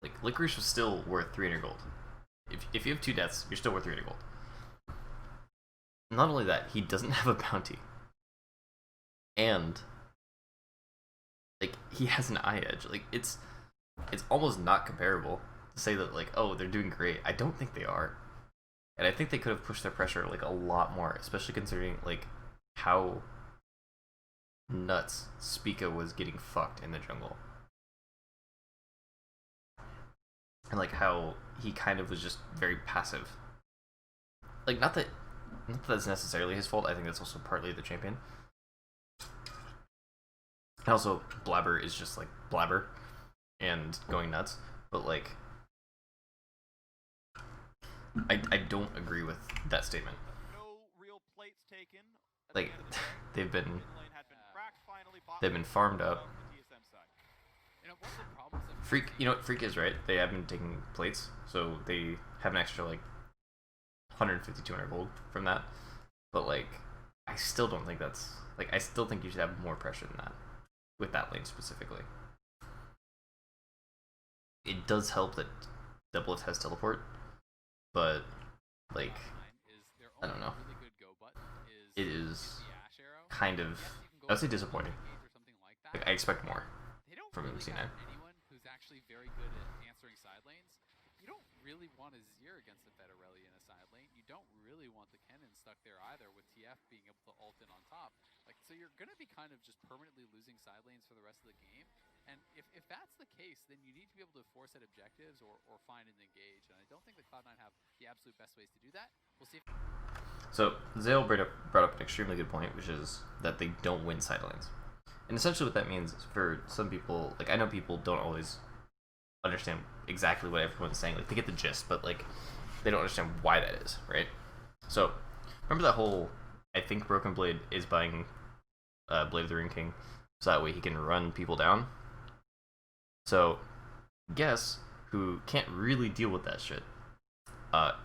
Like, Licorice was still worth 300 gold. If you have 2 deaths, you're still worth 300 gold. Not only that, he doesn't have a bounty. And, like, he has an eye edge. Like, it's almost not comparable to say that, like, oh, they're doing great. I don't think they are. And I think they could have pushed their pressure, like, a lot more, especially considering, like, how nuts Spica was getting fucked in the jungle. And, like, how he kind of was just very passive. Like, not that that's necessarily his fault. I think that's also partly the champion. And also, Blabber is just, like, Blabber and going nuts. But, like, I don't agree with that statement. No real plates taken. Like, they've been farmed up. You know, one of the problems that Freak, you know what Freak is, right? They have been taking plates, so they have an extra, like, 150, 200 gold from that. But, like, I still don't think that's, like, I still think you should have more pressure than that with that lane specifically. It does help that Double Lift has teleport, but, like, I don't know. It is kind of, I would say, disappointing. Like, I expect more from C9. Anyone who's actually very good at answering side lanes. You don't really really want a Zir against the Federelli in a side lane. You don't really want the Kennen stuck there either, with TF being able to ult in on top. Like, so you're going to be kind of just permanently losing side lanes for the rest of the game. And if that's the case, then you need to be able to force at objectives or find and engage. And I don't think the Cloud9 have the absolute best ways to do that. We'll see if... So Zale brought up an extremely good point, which is that they don't win side lanes. And essentially what that means is for some people, like I know people don't always understand exactly what everyone's saying. Like they get the gist, but like they don't understand why that is, right? So remember that whole, I think Broken Blade is buying Blade of the Ring King, so that way he can run people down. So guess who can't really deal with that shit?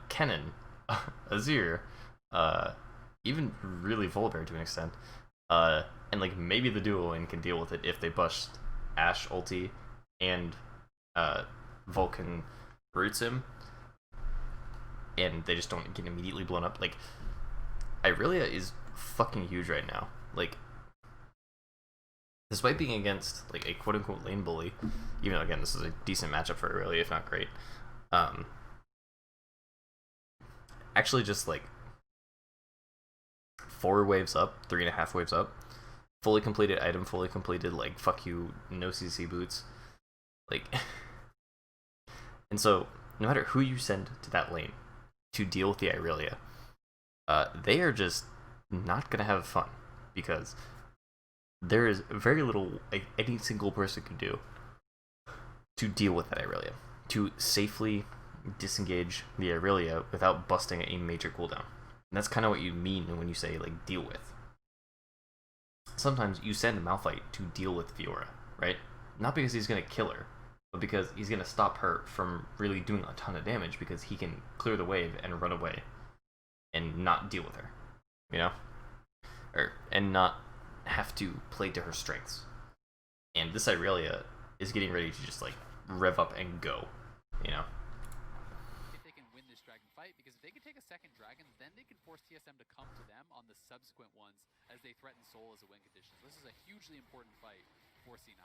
Kennen, Azir, even really Volibear to an extent, and like maybe the duo lane can deal with it if they bust Ashe ulti and Vulcan roots him, and they just don't get immediately blown up. Like Irelia is fucking huge right now. Like despite being against like a quote unquote lane bully, even though again this is a decent matchup for Irelia, if not great. Actually just like 4 waves up, 3.5 waves up, fully completed item, fully completed, like fuck you, no CC boots, like and so no matter who you send to that lane to deal with the Irelia, they are just not gonna have fun because there is very little any single person can do to deal with that Irelia, to safely disengage the Irelia without busting a major cooldown. And that's kind of what you mean when you say like deal with. Sometimes you send Malphite to deal with Fiora, right? Not because he's gonna kill her, but because he's gonna stop her from really doing a ton of damage because he can clear the wave and run away and not deal with her, you know? And not have to play to her strengths. And this Irelia is getting ready to just like rev up and go, you know? If they can win this dragon fight, because if they can take a second dragon, then they can force TSM to come to them on the subsequent ones as they threaten Soul as a win condition. So this is a hugely important fight for C9.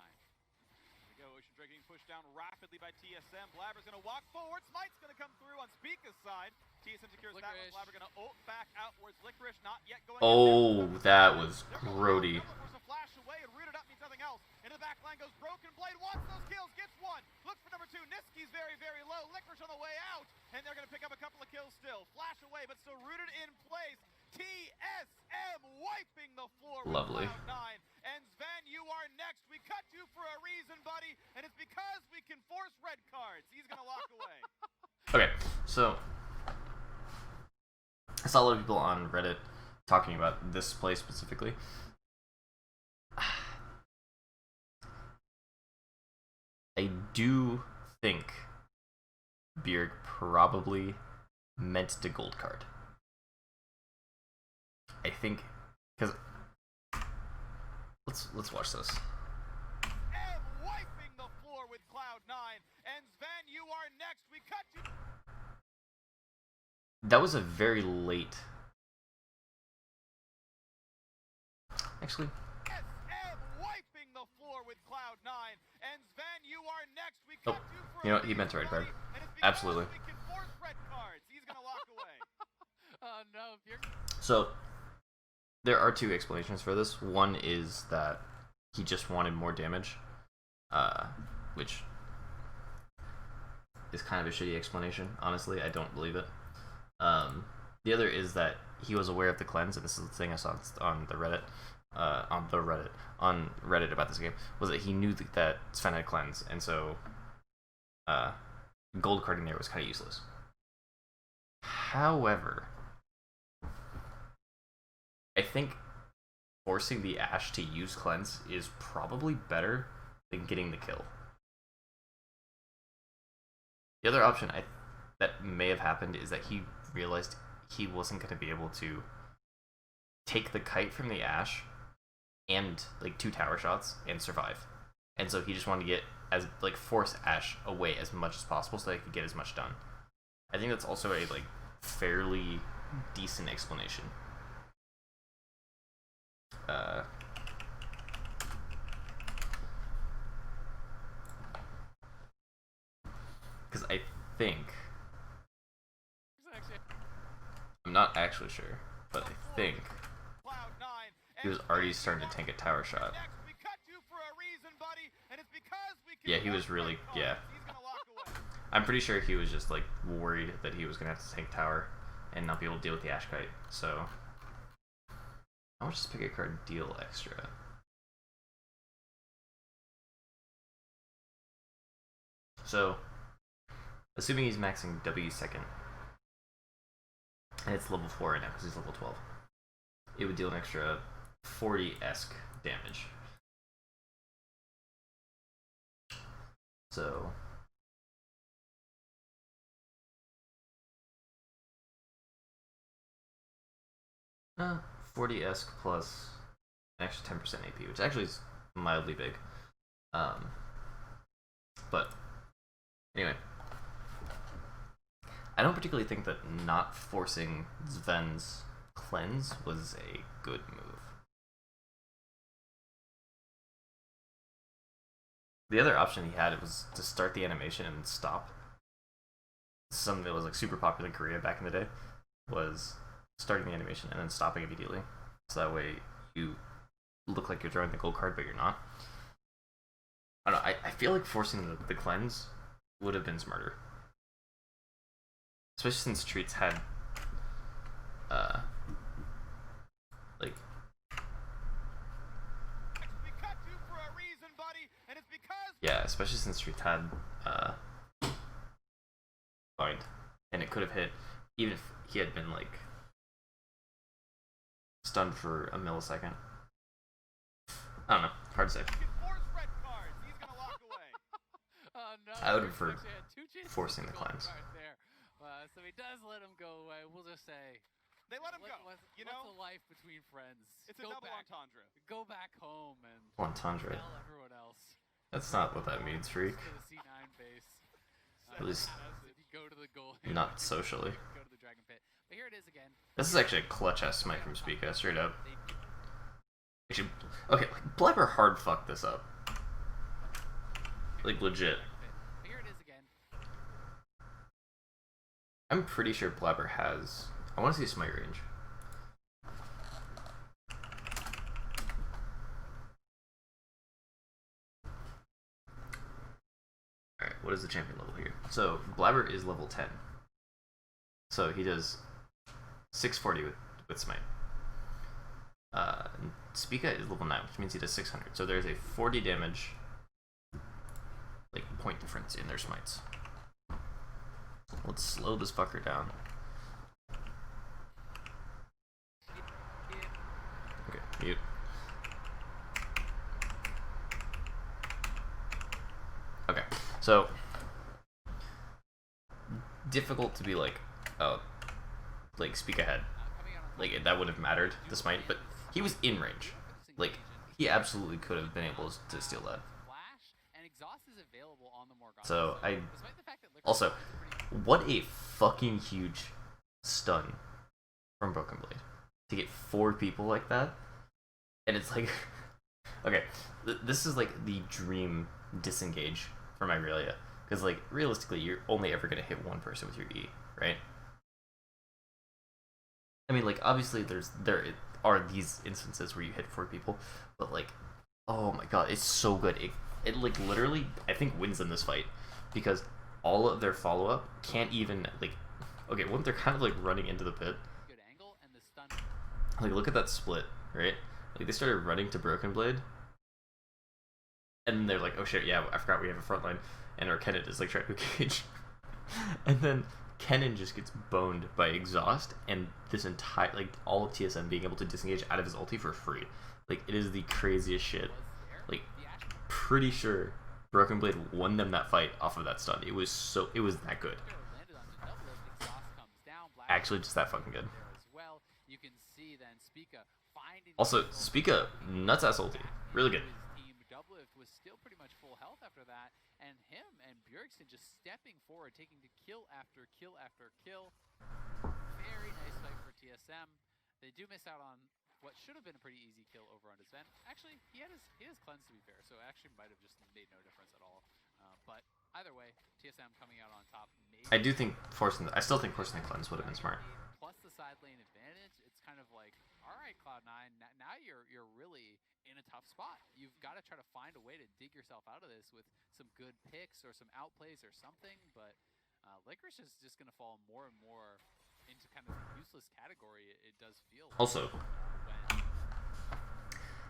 Go, Ocean Drake getting pushed down rapidly by TSM. Blabber's gonna walk forward. Smite's gonna come through on Spica's side. TSM secures that one. Blabber gonna ult back outwards. Licorice not yet going. Oh, that was grody. A flash away and rooted up means nothing else. Into the back line goes Broken Blade. Wants those kills. Gets one. Looks for number 2. Niski's very, very low. Licorice on the way out. And they're gonna pick up a couple of kills still. Flash away, but still rooted in place. TSM wiping the floor. Lovely. With Cloud9. And Sven, you are next. We cut you for a reason, buddy, and it's because we can force red cards. He's gonna walk away. Okay, so I saw a lot of people on Reddit talking about this play specifically. I do think Bjerg probably meant to gold card. I think because let's watch this. And wiping the floor with Cloud9. And Sven, you are next. We cut you. That was a very late. Actually. TSM wiping the floor with Cloud9. And Sven, you are next. We cut you for You know what? He meant to red card. Absolutely. We can force red cards. He's gonna walk away. Oh no, So there are 2 explanations for this. One is that he just wanted more damage, which is kind of a shitty explanation. Honestly, I don't believe it. The other is that he was aware of the cleanse, and this is the thing I saw on the Reddit, on Reddit about this game, was that he knew that Sven had cleanse, and so gold carding there was kind of useless. However, I think forcing the Ashe to use cleanse is probably better than getting the kill. The other option that may have happened is that he realized he wasn't going to be able to take the kite from the Ashe and like 2 tower shots and survive, and so he just wanted to get as like force Ashe away as much as possible so that he could get as much done. I think that's also a like fairly decent explanation. Because I think actually sure, but I think he was already starting to tank a tower shot. Yeah, he was really, yeah. I'm pretty sure he was just like worried that he was gonna have to tank tower and not be able to deal with the Ash Kite. So I'll just pick a card, deal extra. So assuming he's maxing W second, and it's level 4 right now because he's level 12, it would deal an extra 40-esque damage. So 40-esque plus an extra 10% AP, which actually is mildly big. But anyway, I don't particularly think that not forcing Sven's cleanse was a good move. The other option he had was to start the animation and stop. Something that was like super popular in Korea back in the day was starting the animation and then stopping immediately. So that way you look like you're throwing the gold card, but you're not. I don't know, I feel like forcing the cleanse would have been smarter. Especially since Treats had like yeah, especially since Treats had bind, and it could have hit even if he had been like stunned for a millisecond. I don't know, hard to say. I would have preferred forcing the cleanse. So he does let him go away. We'll just say they let him go. What's the life between friends? It's a double entendre. Go back home and Entendre. tell everyone else. That's not what that means, Freak. To the C9 base. At least go to the goal. not socially. Go to the Dragon Pit. But here it is again. This is actually a clutch ass smite from Spica, straight up. Actually, okay, like, Blabber hard fucked this up. Like legit. But here it is again. I'm pretty sure Blabber has. I want to see smite range. Alright, what is the champion level here? So, Blabber is level 10. So, he does 640 with smite. Spica is level 9, which means he does 600. So, there's a 40 damage like point difference in their smites. Let's slow this fucker down. Okay, mute. Okay, so difficult to be like, oh, like speak ahead. Like that would have mattered, the smite, but he was in range. Like he absolutely could have been able to steal that. So I also, what a fucking huge stun from Broken Blade to get 4 people like that, and it's like, okay, this is like the dream disengage for Magrelia, because like realistically you're only ever gonna hit one person with your E, right? I mean, like obviously there are these instances where you hit 4 people, but like, oh my god, it's so good. It like literally I think wins in this fight because all of their follow up can't even like, okay, when they're kind of like running into the pit. Good angle and the stun. Like look at that split, right? Like they started running to Broken Blade, and then they're like, oh shit, yeah, I forgot we have a front line, and our Kennen is like trying to engage, and then Kennen just gets boned by exhaust, and this entire like all of TSM being able to disengage out of his ulti for free. Like it is the craziest shit. Like pretty sure Broken Blade won them that fight off of that stun. It was that good. Actually, just that fucking good. Also, Spica nuts ass ulti, really good. Was still pretty much full health after that, and him and Bjergsen just stepping forward, taking the kill after kill after kill. Very nice fight for TSM. They do miss out on what should have been a pretty easy kill over on Sven. Actually, he had his cleanse to be fair, so it actually might have just made no difference at all. But either way, TSM coming out on top. I still think forcing the cleanse would have been smart. Plus the side lane advantage. a tough spot. You've got to try to find a way to dig yourself out of this with some good picks or some outplays or something, but Licorice is just going to fall more and more into kind of the useless category. It does feel like Also, when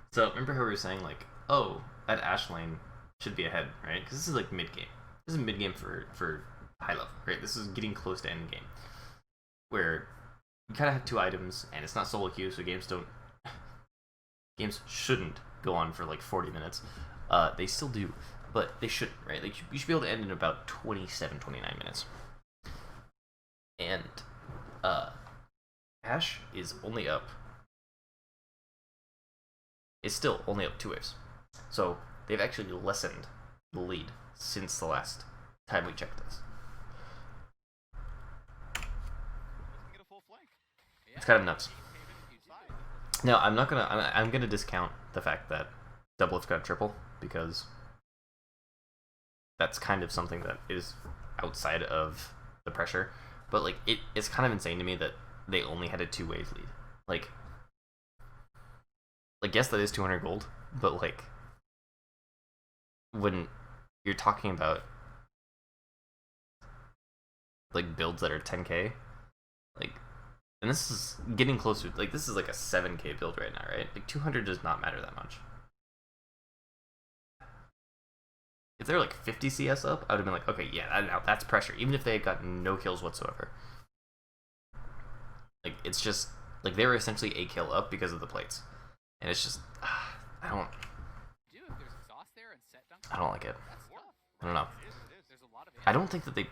so remember how we were saying like, oh, that Ash lane should be ahead, right? Because this is like mid game. This is mid game for high level, right? This is getting close to end game, where you kind of have 2 items, and it's not solo queue, so games shouldn't go on for like 40 minutes. They still do, but they shouldn't, right? Like you should be able to end in about 27, 29 minutes. And Ash is only up. It's still only up 2 waves. So they've actually lessened the lead since the last time we checked this. Get a full flank. It's kind of nuts. Now I'm gonna discount the fact that Doublelift got a triple, because that's kind of something that is outside of the pressure. But like it's kind of insane to me that they only had a 2-wave lead. Like yes, that is 200 gold, but like when you're talking about like builds that are 10k, like, and this is getting closer, like this is like a 7k build right now, right? Like 200 does not matter that much. If they're like 50 CS up, I would have been like, okay, yeah, that's pressure, even if they had gotten no kills whatsoever. Like, it's just, like, they were essentially a kill up because of the plates. And it's just, I don't like it. I don't know. I don't think that they...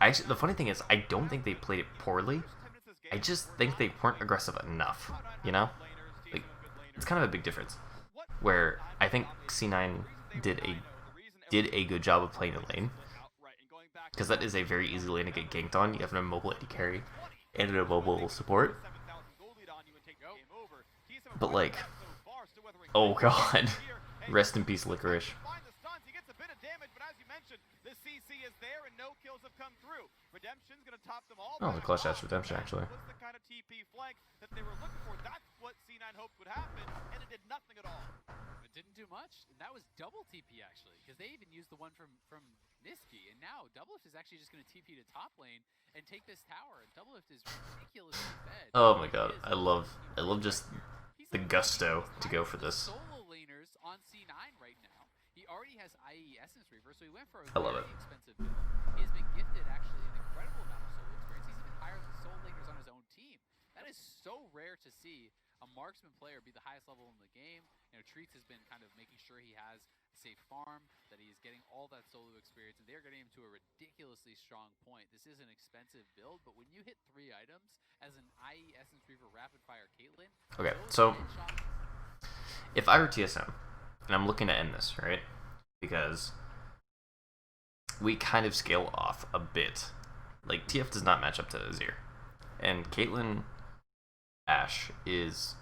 Actually, the funny thing is, I don't think they played it poorly. I just think they weren't aggressive enough, you know? Like, it's kind of a big difference. Where I think C9 did a good job of playing a lane. Because that is a very easy lane to get ganked on. You have an immobile AD carry and an immobile support. But like, oh god. Rest in peace, Licorice. Oh, the clutch dash redemption, actually. Was the kind of TP flank that they were looking for. That's what C9 hoped would happen, and it did nothing at all. it didn't do much. And that was double TP actually, because they even used the one from Niski, and now Doublelift is actually just going to TP to top lane and take this tower. And Doublelift is ridiculously fed. Oh my god, I love just the gusto to go for this. Solo laners on C9 right now. He already has IE Essence Reaver, so he went for a I love very it. expensive build. He's been gifted actually an incredible amount of solo experience. He's even higher than solo laners on his own team. That is so rare to see a marksman player be the highest level in the game. You know, Treats has been kind of making sure he has a safe farm, that he's getting all that solo experience, and they're getting him to a ridiculously strong point. This is an expensive build, but when you hit 3 items as an IE Essence Reaver Rapid Fire Caitlyn, Okay, so if I were TSM, and I'm looking to end this, right? Because we kind of scale off a bit. Like, TF does not match up to Azir. And Caitlyn Ashe is...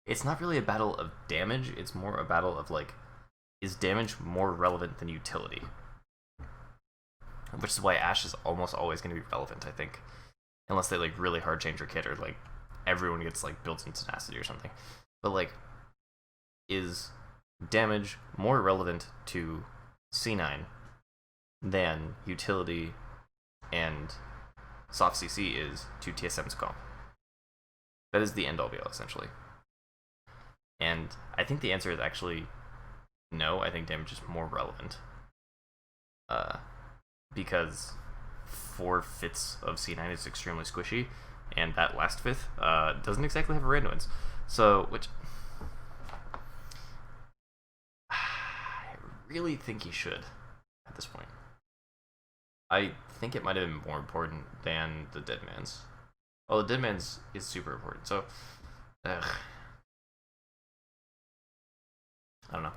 It's not really a battle of damage, it's more a battle of, like, is damage more relevant than utility? Which is why Ashe is almost always going to be relevant, I think. Unless they, like, really hard change her kit, or, like, everyone gets, like, built-in tenacity or something. But, like, is damage more relevant to C9 than utility and soft CC is to TSM's comp? That is the end-all be-all, essentially. And I think the answer is actually no. I think damage is more relevant. Because 4/5 of C9 is extremely squishy, and that last fifth doesn't exactly have a randomness. So, which... I really think he should at this point. I think it might have been more important than the Dead Man's. Well, the Dead Man's is super important, so... I don't know.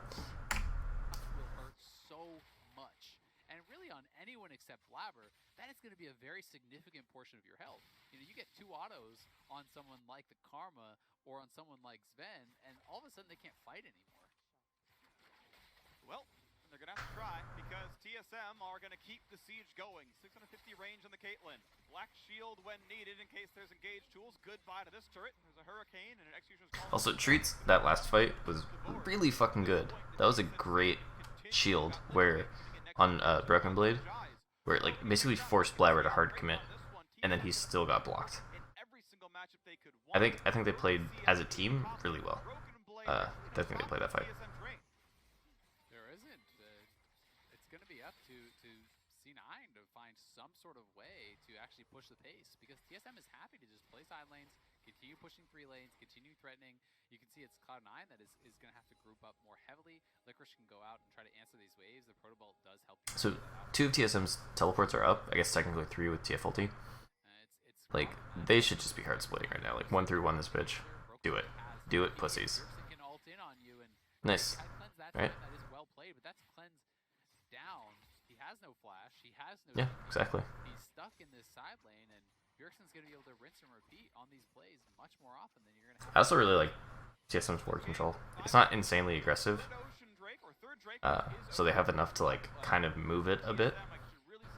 Will hurt so much. And really on anyone except Blabber, that is going to be a very significant portion of your health. You know, you get 2 autos on someone like the Karma or on someone like Sven, and all of a sudden they can't fight anymore. Well, They're gonna have to try because TSM are gonna keep the siege going. 650 range on the Caitlyn. Black shield when needed in case there's engaged tools. Goodbye to this turret. There's a hurricane and an executioner's call. Also, Treats, that last fight was really fucking good. That was a great shield where on Broken Blade, where it like basically forced Blabber to hard commit, and then he still got blocked. I think they played as a team really well. I think they played that fight. There isn't. It's going to be up to C9 to find some sort of way to actually push the pace, because TSM is happy to just play side lanes, continue pushing 3 lanes, continue threatening. You can see it's Cloud9 that is going to have to group up more heavily. Licorice can go out and try to answer these waves. The Protobalt does help. So 2 of TSM's teleports are up. I guess technically 3 with TF ulti. Like, they should just be hard splitting right now. Like, 1-3-1 this bitch. Do it. Do it, pussies. Nice. Right? That is well played, but that's cleanse down. He has no flash. He has no. Yeah, exactly. He's stuck in this side lane, and Bjergsen's going to be able to rinse and repeat on these plays much more often than you're going to have. I also really like TSM's ward control. It's not insanely aggressive, so they have enough to like kind of move it a bit,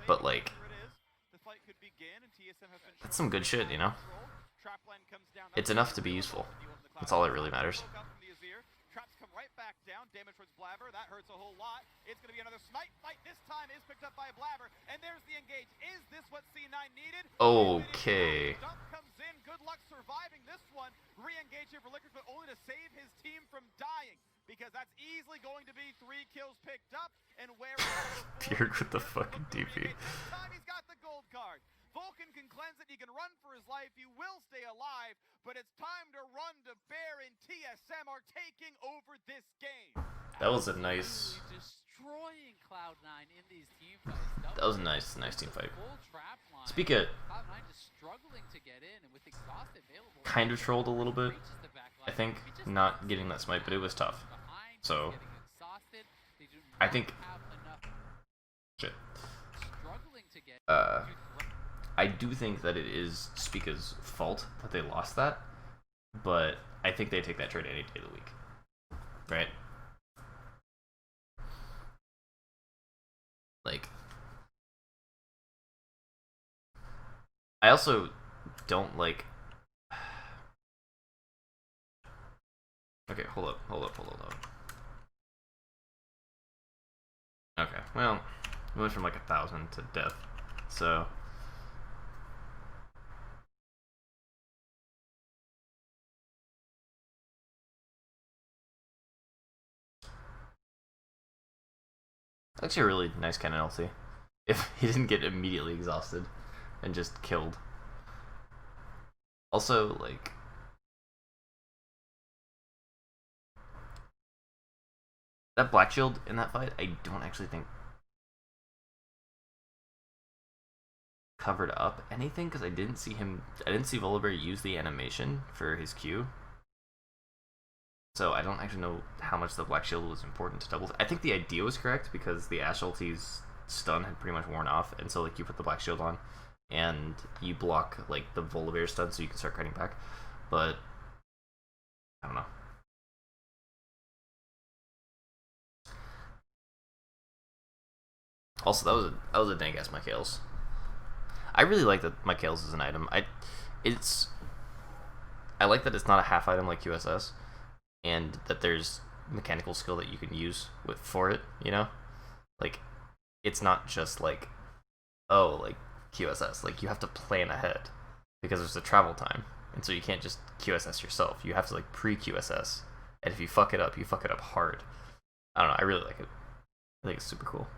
but like that's some good shit, you know? It's enough to be useful. That's all that really matters. Traps come right back down. Damage towards Blabber. That hurts a whole lot. It's going to be another smite fight. This time is picked up by Blabber. And there's the engage. Is this what C9 needed? Okay. Dump comes in. Good luck surviving this one. Re-engage here for Licorice, but only to save his team from dying, because that's easily going to be 3 kills picked up. And where Bjerg with the fucking DP. This time he's got the gold card. Vulcan can cleanse it, he can run for his life, he will stay alive, but it's time to run to Bear, and TSM are taking over this game. That was a nice... Destroying Cloud9 in these team fights. That was a nice team fight. Speak it. Cloud9 just struggling to get in, and with exhaust available, Kind of trolled a little bit, I think, not getting that smite, but it was tough. So, I think... Shit. I do think that it is Spica's fault that they lost that, but I think they take that trade any day of the week. Right? Like, I also don't like... Okay, hold up. Okay, well, we went from like 1,000 to death, so... Actually a really nice cannon ulti. If he didn't get immediately exhausted and just killed. Also, like... That black shield in that fight, I don't actually think covered up anything, because I didn't see Volibear use the animation for his Q. So I don't actually know how much the black shield was important to double. I think the idea was correct, because the Ashe ulti's stun had pretty much worn off, and so like you put the black shield on and you block like the Volibear stun so you can start cutting back. But I don't know. Also, that was a dank ass Michaels. I really like that Michaels is an item. I like that it's not a half item like QSS, and that there's mechanical skill that you can use for it, you know? Like, it's not just like, oh, like QSS. Like, you have to plan ahead, because there's a travel time, and so you can't just QSS yourself. You have to like pre-QSS, and if you fuck it up, you fuck it up hard. I don't know, I really like it. I think it's super cool.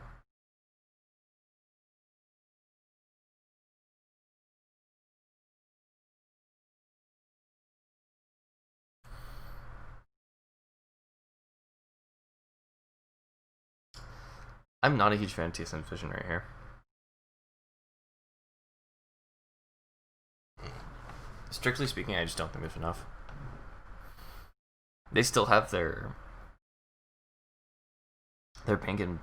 I'm not a huge fan of TSM's vision right here. Strictly speaking, I just don't think there's enough. They still have their pink and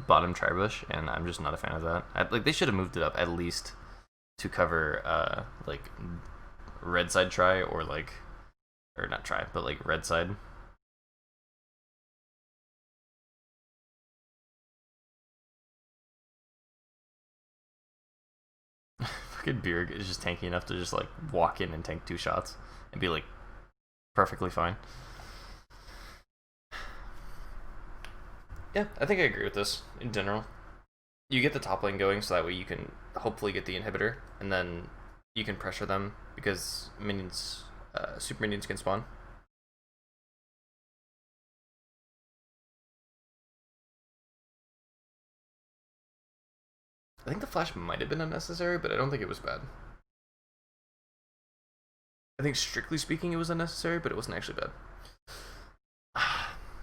bottom tribush, and I'm just not a fan of that. Like, they should have moved it up at least to cover like red side try, or like, or not try, but like red side. fucking Bjerg is just tanky enough to just like walk in and tank 2 shots and be like perfectly fine. Yeah, I think I agree with this in general. You get the top lane going so that way you can hopefully get the inhibitor, and then you can pressure them because minions, super minions can spawn. I think the flash might have been unnecessary, but I don't think it was bad. I think strictly speaking it was unnecessary, but it wasn't actually bad.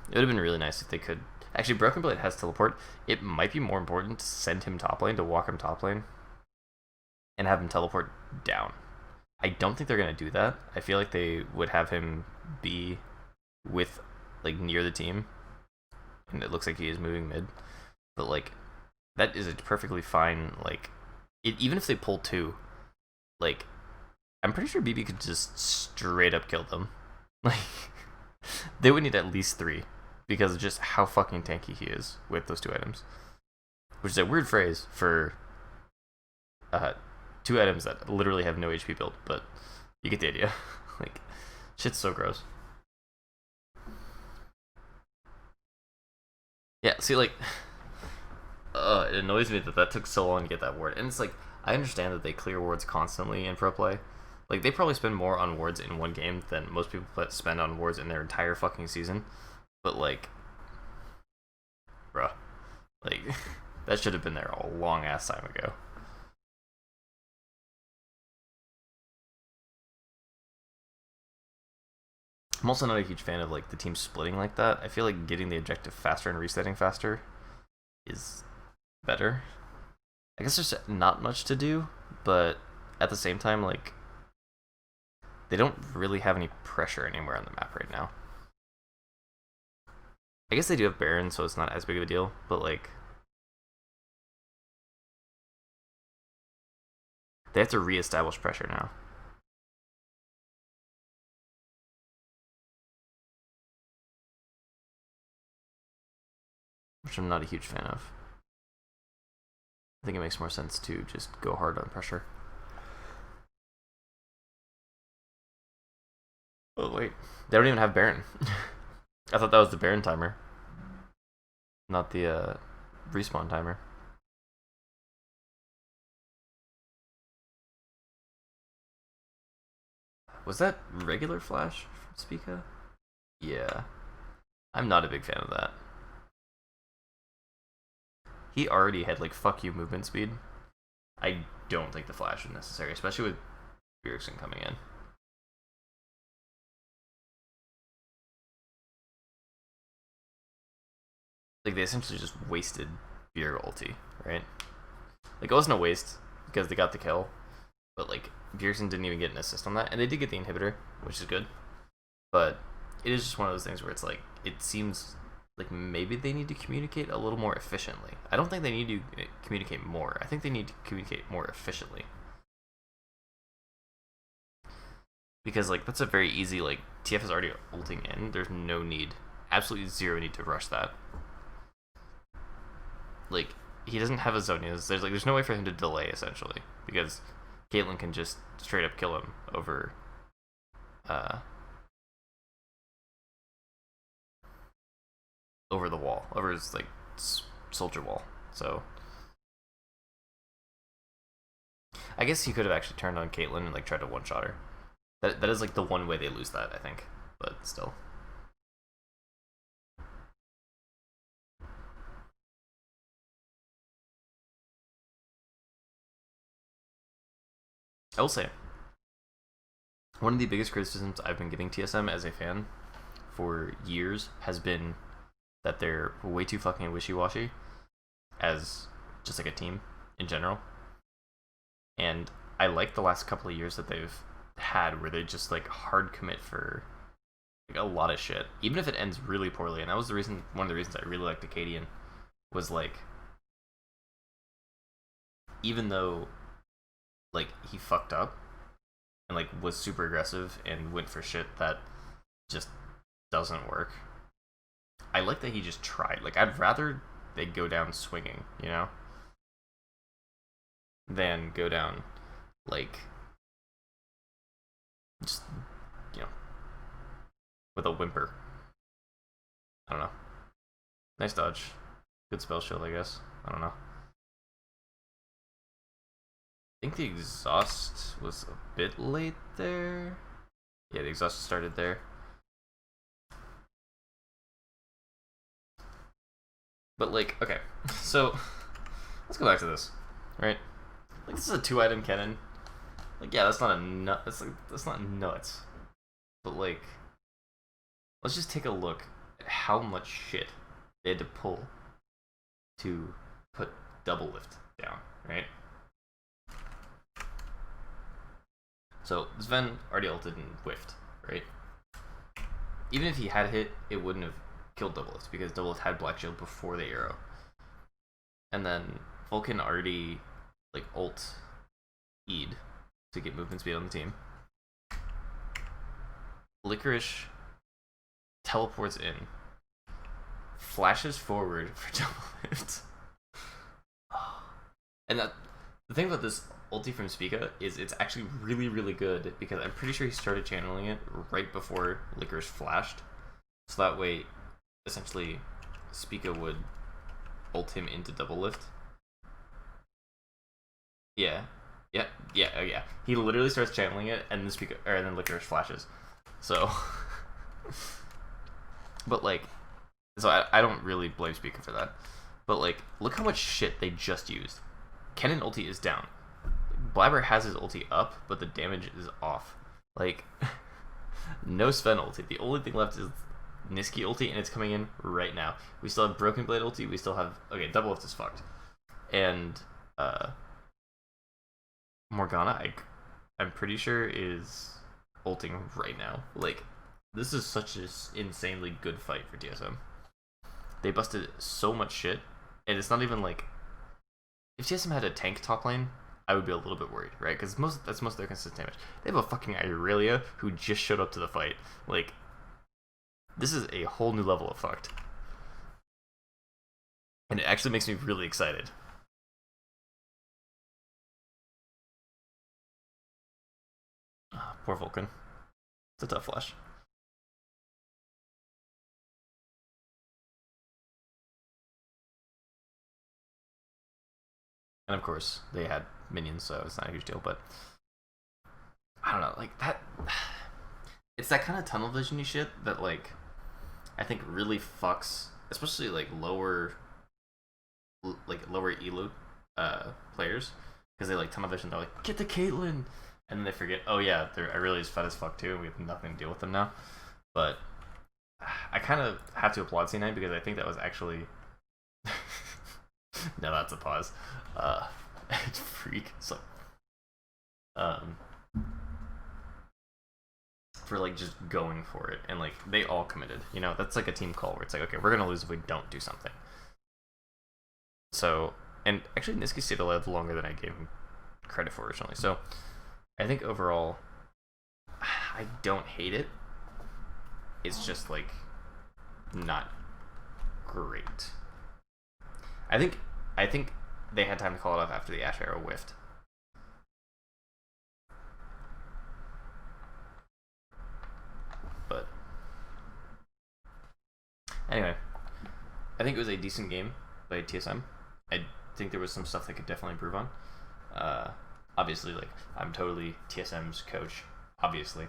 It would have been really nice if they could. Actually, Broken Blade has teleport. It might be more important to send him top lane, to walk him top lane, and have him teleport down. I don't think they're going to do that. I feel like they would have him be with, like, near the team, and it looks like he is moving mid. But, like, that is a perfectly fine, like, even if they pull 2, like, I'm pretty sure BB could just straight up kill them. Like, they would need at least 3 because of just how fucking tanky he is with those 2 items. Which is a weird phrase for 2 items that literally have no HP build, but you get the idea. Like, shit's so gross. Yeah, see, like, it annoys me that took so long to get that ward. And it's like, I understand that they clear wards constantly in pro play. Like, they probably spend more on wards in one game than most people spend on wards in their entire fucking season. But, like, bruh. Like, that should have been there a long-ass time ago. I'm also not a huge fan of, like, the team splitting like that. I feel like getting the objective faster and resetting faster is better. I guess there's not much to do, but at the same time, like, they don't really have any pressure anywhere on the map right now. I guess they do have Baron, so it's not as big of a deal, but, like, they have to reestablish pressure now. Which I'm not a huge fan of. I think it makes more sense to just go hard on pressure. Oh, wait. They don't even have Baron. I thought that was the Baron timer. Not the respawn timer. Was that regular Flash from Spica? Yeah. I'm not a big fan of that. He already had, like, fuck you movement speed. I don't think the Flash is necessary, especially with Bjergsen coming in. Like, they essentially just wasted Bjerg ulti, right? Like, it wasn't a waste, because they got the kill, but, like, Bjergsen didn't even get an assist on that, and they did get the inhibitor, which is good, but it is just one of those things where it's like, it seems like maybe they need to communicate a little more efficiently. I don't think they need to communicate more. I think they need to communicate more efficiently. Because, like, that's a very easy, like, TF is already ulting in. There's no need, absolutely zero need to rush that. Like, he doesn't have a Zhonya's. There's no way for him to delay, essentially. Because Caitlyn can just straight up kill him over, over the wall, over his, like, soldier wall. So I guess he could have actually turned on Caitlyn and, like, tried to one-shot her. That is, like, the one way they lose that, I think. But still. I will say, one of the biggest criticisms I've been giving TSM as a fan for years has been that they're way too fucking wishy-washy as just, like, a team in general. And I like the last couple of years that they've had where they just, like, hard commit for, like, a lot of shit, even if it ends really poorly. And that was one of the reasons I really liked Acadian, was, like, even though, like, he fucked up and, like, was super aggressive and went for shit that just doesn't work, I like that he just tried. Like, I'd rather they go down swinging, you know, than go down like, just, you know, with a whimper. I don't know. Nice dodge. Good spell shield, I guess. I don't know. I think the exhaust was a bit late there. Yeah, the exhaust started there. But like, okay, so let's go back to this, right? Like, this is a 2-item cannon. Like, yeah, that's not a nut. That's not nuts. But like, let's just take a look at how much shit they had to pull to put double lift down, right? So Sven already ulted and whiffed, right? Even if he had hit, it wouldn't have killed double lift because double lift had black shield before the arrow. And then Vulcan already like ult E'd to get movement speed on the team. Licorice teleports in, flashes forward for double lift. And that the thing about this ulti from Spica is it's actually really, really good because I'm pretty sure he started channeling it right before Licorice flashed. So that way, essentially, Spica would ult him into double lift. Yeah. He literally starts channeling it, and then Licorice flashes. So, but like, so I don't really blame Spica for that. But like, look how much shit they just used. Kennen ulti is down. Blabber has his ulti up, but the damage is off. Like, no Sven ulti. The only thing left is Niski ulti, and it's coming in right now. We still have Broken Blade ulti. We still have... Okay, double lift is fucked. And, Morgana, I'm pretty sure is ulting right now. Like, this is such an insanely good fight for TSM. They busted so much shit, and it's not even like... If TSM had a tank top lane, I would be a little bit worried, right? Because that's most of their consistent damage. They have a fucking Irelia who just showed up to the fight. Like, this is a whole new level of fucked. And it actually makes me really excited. Oh, poor Vulcan. It's a tough flash. And of course, they had minions, so it's not a huge deal, but I don't know, like that. It's that kind of tunnel vision-y shit that, like, I think really fucks, especially like lower elo players, because they like tunnel vision. They're like, get the Caitlyn, and then they forget, oh yeah, I really is fat as fuck too, and we have nothing to deal with them now. But I kind of have to applaud C9 because I think that was actually. No, that's a pause. It's freak. So, for like just going for it, and like they all committed. You know, that's like a team call where it's like, okay, we're gonna lose if we don't do something. So, and actually, Niski stayed alive longer than I gave him credit for originally. So, I think overall, I don't hate it. It's just like not great. I think they had time to call it off after the Ash Arrow whiffed. But anyway, I think it was a decent game by TSM. I think there was some stuff they could definitely improve on. Obviously, like, I'm totally TSM's coach, obviously.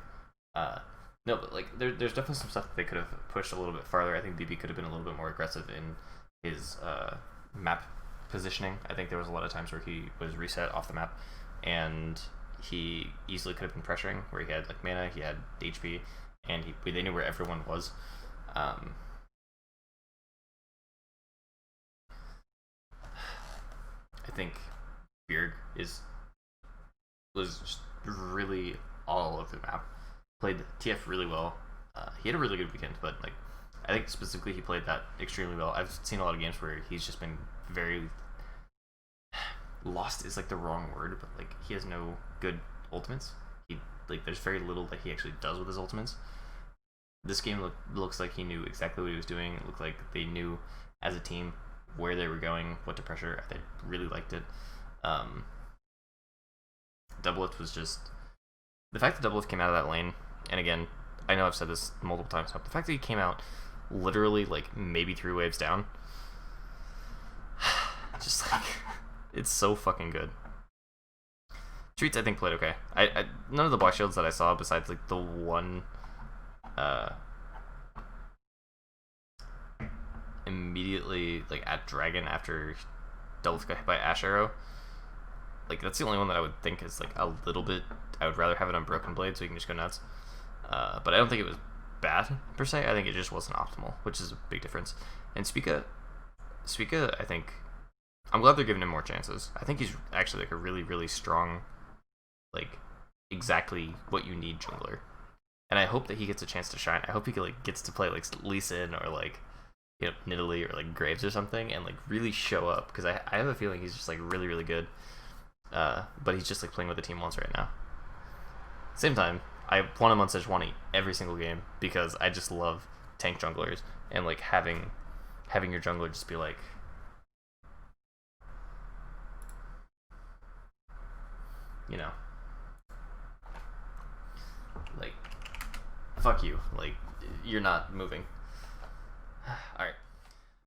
No, but like there's definitely some stuff that they could have pushed a little bit farther. I think BB could have been a little bit more aggressive in his map positioning. I think there was a lot of times where he was reset off the map, and he easily could have been pressuring, where he had like mana, he had HP, and they knew where everyone was. I think Beard was just really all over the map. Played TF really well. He had a really good weekend, but like I think specifically he played that extremely well. I've seen a lot of games where he's just been very lost is like the wrong word, but like he has no good ultimates. He like there's very little that he actually does with his ultimates. This game looks like he knew exactly what he was doing. It looked like they knew as a team where they were going, what to pressure. I really liked it. Doublelift was just the fact that Doublelift came out of that lane, and again, I know I've said this multiple times now, but the fact that he came out literally like maybe 3 waves down, just like it's so fucking good. Treats I think played okay. I none of the black shields that I saw besides like the one immediately like at Dragon after Doublelift got hit by Ash Arrow. Like that's the only one that I would think is like a little bit. I would rather have it on Broken Blade so you can just go nuts. But I don't think it was bad per se. I think it just wasn't optimal, which is a big difference. And Spica, I think I'm glad they're giving him more chances. I think he's actually like a really, really strong, like exactly what you need jungler. And I hope that he gets a chance to shine. I hope he like gets to play like Lee Sin or like Nidalee or like Graves or something and like really show up because I have a feeling he's just like really, really good. But he's just like playing what the team wants right now. Same time, I want him on Sage 20 every single game because I just love tank junglers and like having your jungler just be like, you know, like fuck you, like you're not moving. All right.